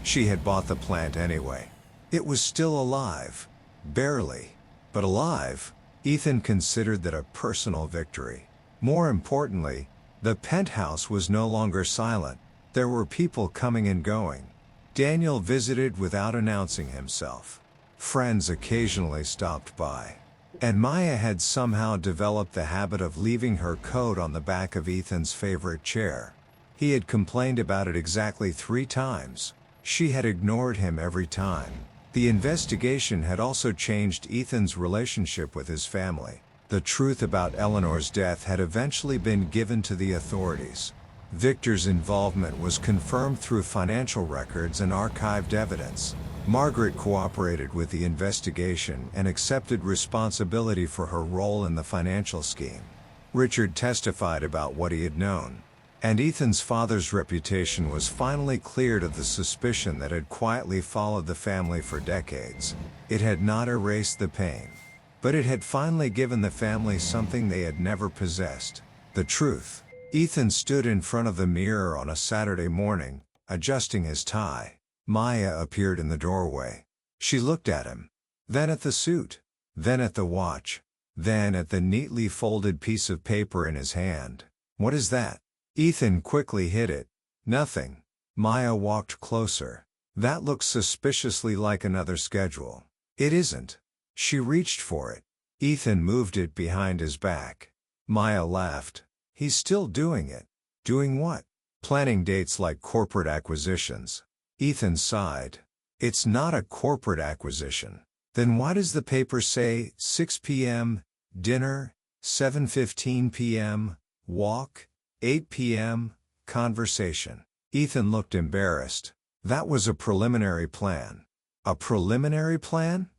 She had bought the plant anyway. It was still alive. Barely. But alive. Ethan considered that a personal victory. More importantly, the penthouse was no longer silent. There were people coming and going. Daniel visited without announcing himself. Friends occasionally stopped by. And Maya had somehow developed the habit of leaving her coat on the back of Ethan's favorite chair. He had complained about it exactly 3 times. She had ignored him every time. The investigation had also changed Ethan's relationship with his family. The truth about Eleanor's death had eventually been given to the authorities. Victor's involvement was confirmed through financial records and archived evidence. Margaret cooperated with the investigation and accepted responsibility for her role in the financial scheme. Richard testified about what he had known. And Ethan's father's reputation was finally cleared of the suspicion that had quietly followed the family for decades. It had not erased the pain. But it had finally given the family something they had never possessed: the truth. Ethan stood in front of the mirror on a Saturday morning, adjusting his tie. Maya appeared in the doorway. She looked at him. Then at the suit. Then at the watch. Then at the neatly folded piece of paper in his hand. "What is that?" Ethan quickly hid it. "Nothing." Maya walked closer. "That looks suspiciously like another schedule." "It isn't." She reached for it. Ethan moved it behind his back. Maya laughed. "He's still doing it." "Doing what?" "Planning dates like corporate acquisitions." Ethan sighed. "It's not a corporate acquisition." "Then why does the paper say 6 p.m., dinner, 7:15 p.m., walk, 8 p.m., conversation?" Ethan looked embarrassed. "That was a preliminary plan." "A preliminary plan?"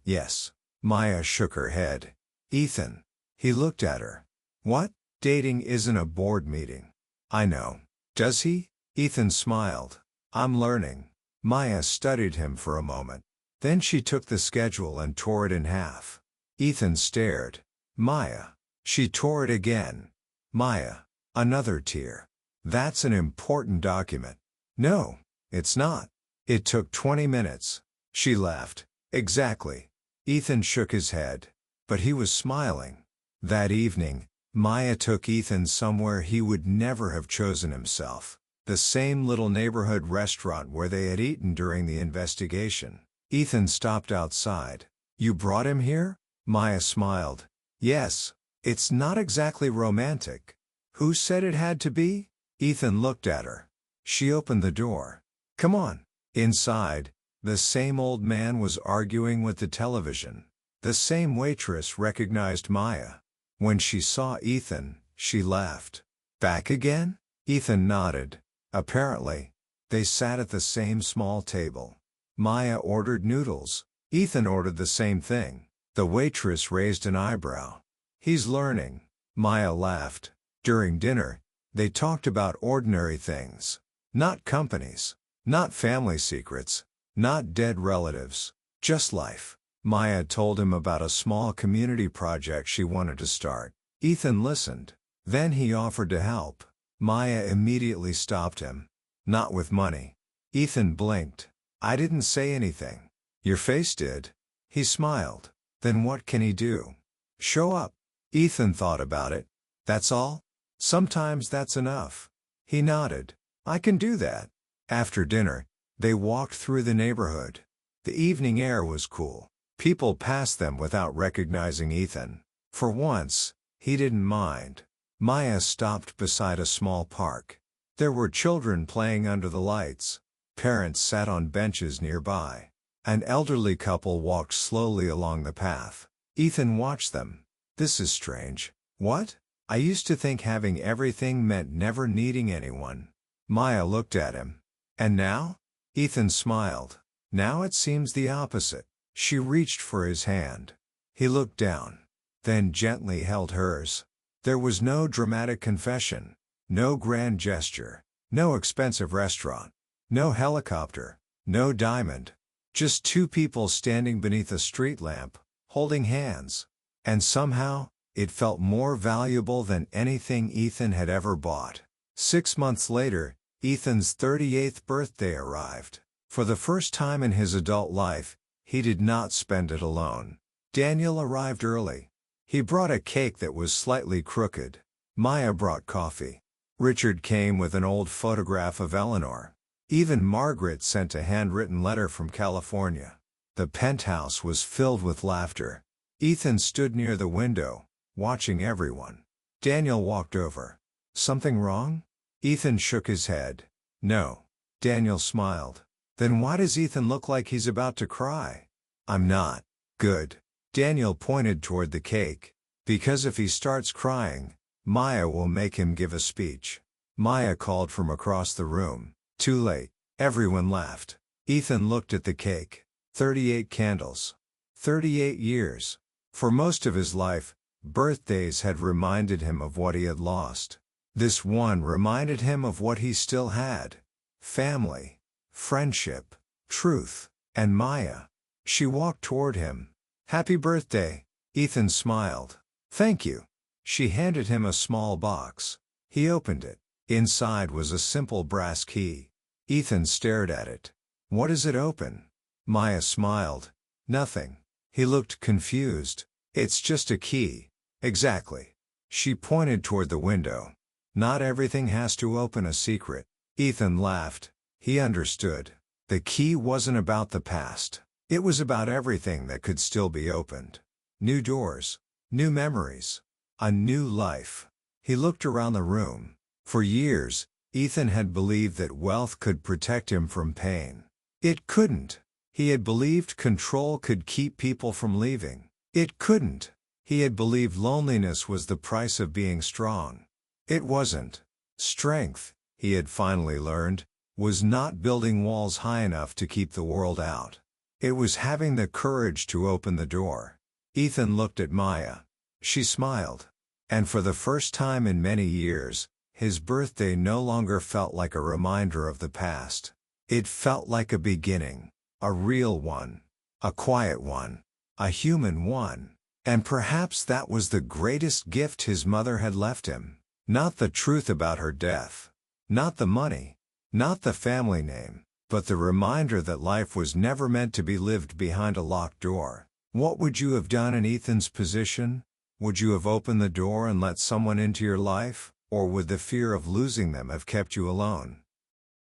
"Yes." Maya shook her head. "Ethan." He looked at her. "What? Dating isn't a board meeting." "I know." "Does he?" Ethan smiled. "I'm learning." Maya studied him for a moment. Then she took the schedule and tore it in half. Ethan stared. "Maya." She tore it again. "Maya." Another tear. "That's an important document." "No, it's not." "It took 20 minutes. She laughed. "Exactly." Ethan shook his head. But he was smiling. That evening, Maya took Ethan somewhere he would never have chosen himself. The same little neighborhood restaurant where they had eaten during the investigation. Ethan stopped outside. "You brought him here?" Maya smiled. "Yes. It's not exactly romantic." "Who said it had to be?" Ethan looked at her. She opened the door. "Come on." Inside, the same old man was arguing with the television. The same waitress recognized Maya. When she saw Ethan, she laughed. "Back again?" Ethan nodded. Apparently, they sat at the same small table. Maya ordered noodles. Ethan ordered the same thing. The waitress raised an eyebrow. "He's learning." Maya laughed. During dinner, they talked about ordinary things. Not companies. Not family secrets. Not dead relatives. Just life. Maya told him about a small community project she wanted to start. Ethan listened. Then he offered to help. Maya immediately stopped him. Not with money. Ethan blinked. I didn't say anything. Your face did. He smiled. Then what can he do? Show up. Ethan thought about it. That's all? Sometimes that's enough. He nodded. I can do that. After dinner, they walked through the neighborhood. The evening air was cool. People passed them without recognizing Ethan. For once, he didn't mind. Maya stopped beside a small park. There were children playing under the lights. Parents sat on benches nearby. An elderly couple walked slowly along the path. Ethan watched them. This is strange. What? I used to think having everything meant never needing anyone. Maya looked at him. And now? Ethan smiled. Now it seems the opposite. She reached for his hand. He looked down. Then gently held hers. There was no dramatic confession. No grand gesture. No expensive restaurant. No helicopter. No diamond. Just two people standing beneath a street lamp, holding hands. And somehow, it felt more valuable than anything Ethan had ever bought. 6 months later, Ethan's 38th birthday arrived. For the first time in his adult life, he did not spend it alone. Daniel arrived early. He brought a cake that was slightly crooked. Maya brought coffee. Richard came with an old photograph of Eleanor. Even Margaret sent a handwritten letter from California. The penthouse was filled with laughter. Ethan stood near the window, watching everyone. Daniel walked over. Something wrong? Ethan shook his head. No. Daniel smiled. Then why does Ethan look like he's about to cry? I'm not. Good. Daniel pointed toward the cake. Because if he starts crying, Maya will make him give a speech. Maya called from across the room. Too late. Everyone laughed. Ethan looked at the cake. 38 candles. 38 years. For most of his life, birthdays had reminded him of what he had lost. This one reminded him of what he still had. Family, friendship, truth, and Maya. She walked toward him. Happy birthday. Ethan smiled. Thank you. She handed him a small box. He opened it. Inside was a simple brass key. Ethan stared at it. What does it open? Maya smiled. Nothing. He looked confused. It's just a key. Exactly. She pointed toward the window. Not everything has to open a secret. Ethan laughed. He understood. The key wasn't about the past. It was about everything that could still be opened. New doors. New memories. A new life. He looked around the room. For years, Ethan had believed that wealth could protect him from pain. It couldn't. He had believed control could keep people from leaving. It couldn't. He had believed loneliness was the price of being strong. It wasn't. Strength, he had finally learned, was not building walls high enough to keep the world out. It was having the courage to open the door. Ethan looked at Maya. She smiled. And for the first time in many years, his birthday no longer felt like a reminder of the past. It felt like a beginning. A real one. A quiet one. A human one. And perhaps that was the greatest gift his mother had left him. Not the truth about her death. Not the money. Not the family name. But the reminder that life was never meant to be lived behind a locked door. What would you have done in Ethan's position? Would you have opened the door and let someone into your life? Or would the fear of losing them have kept you alone?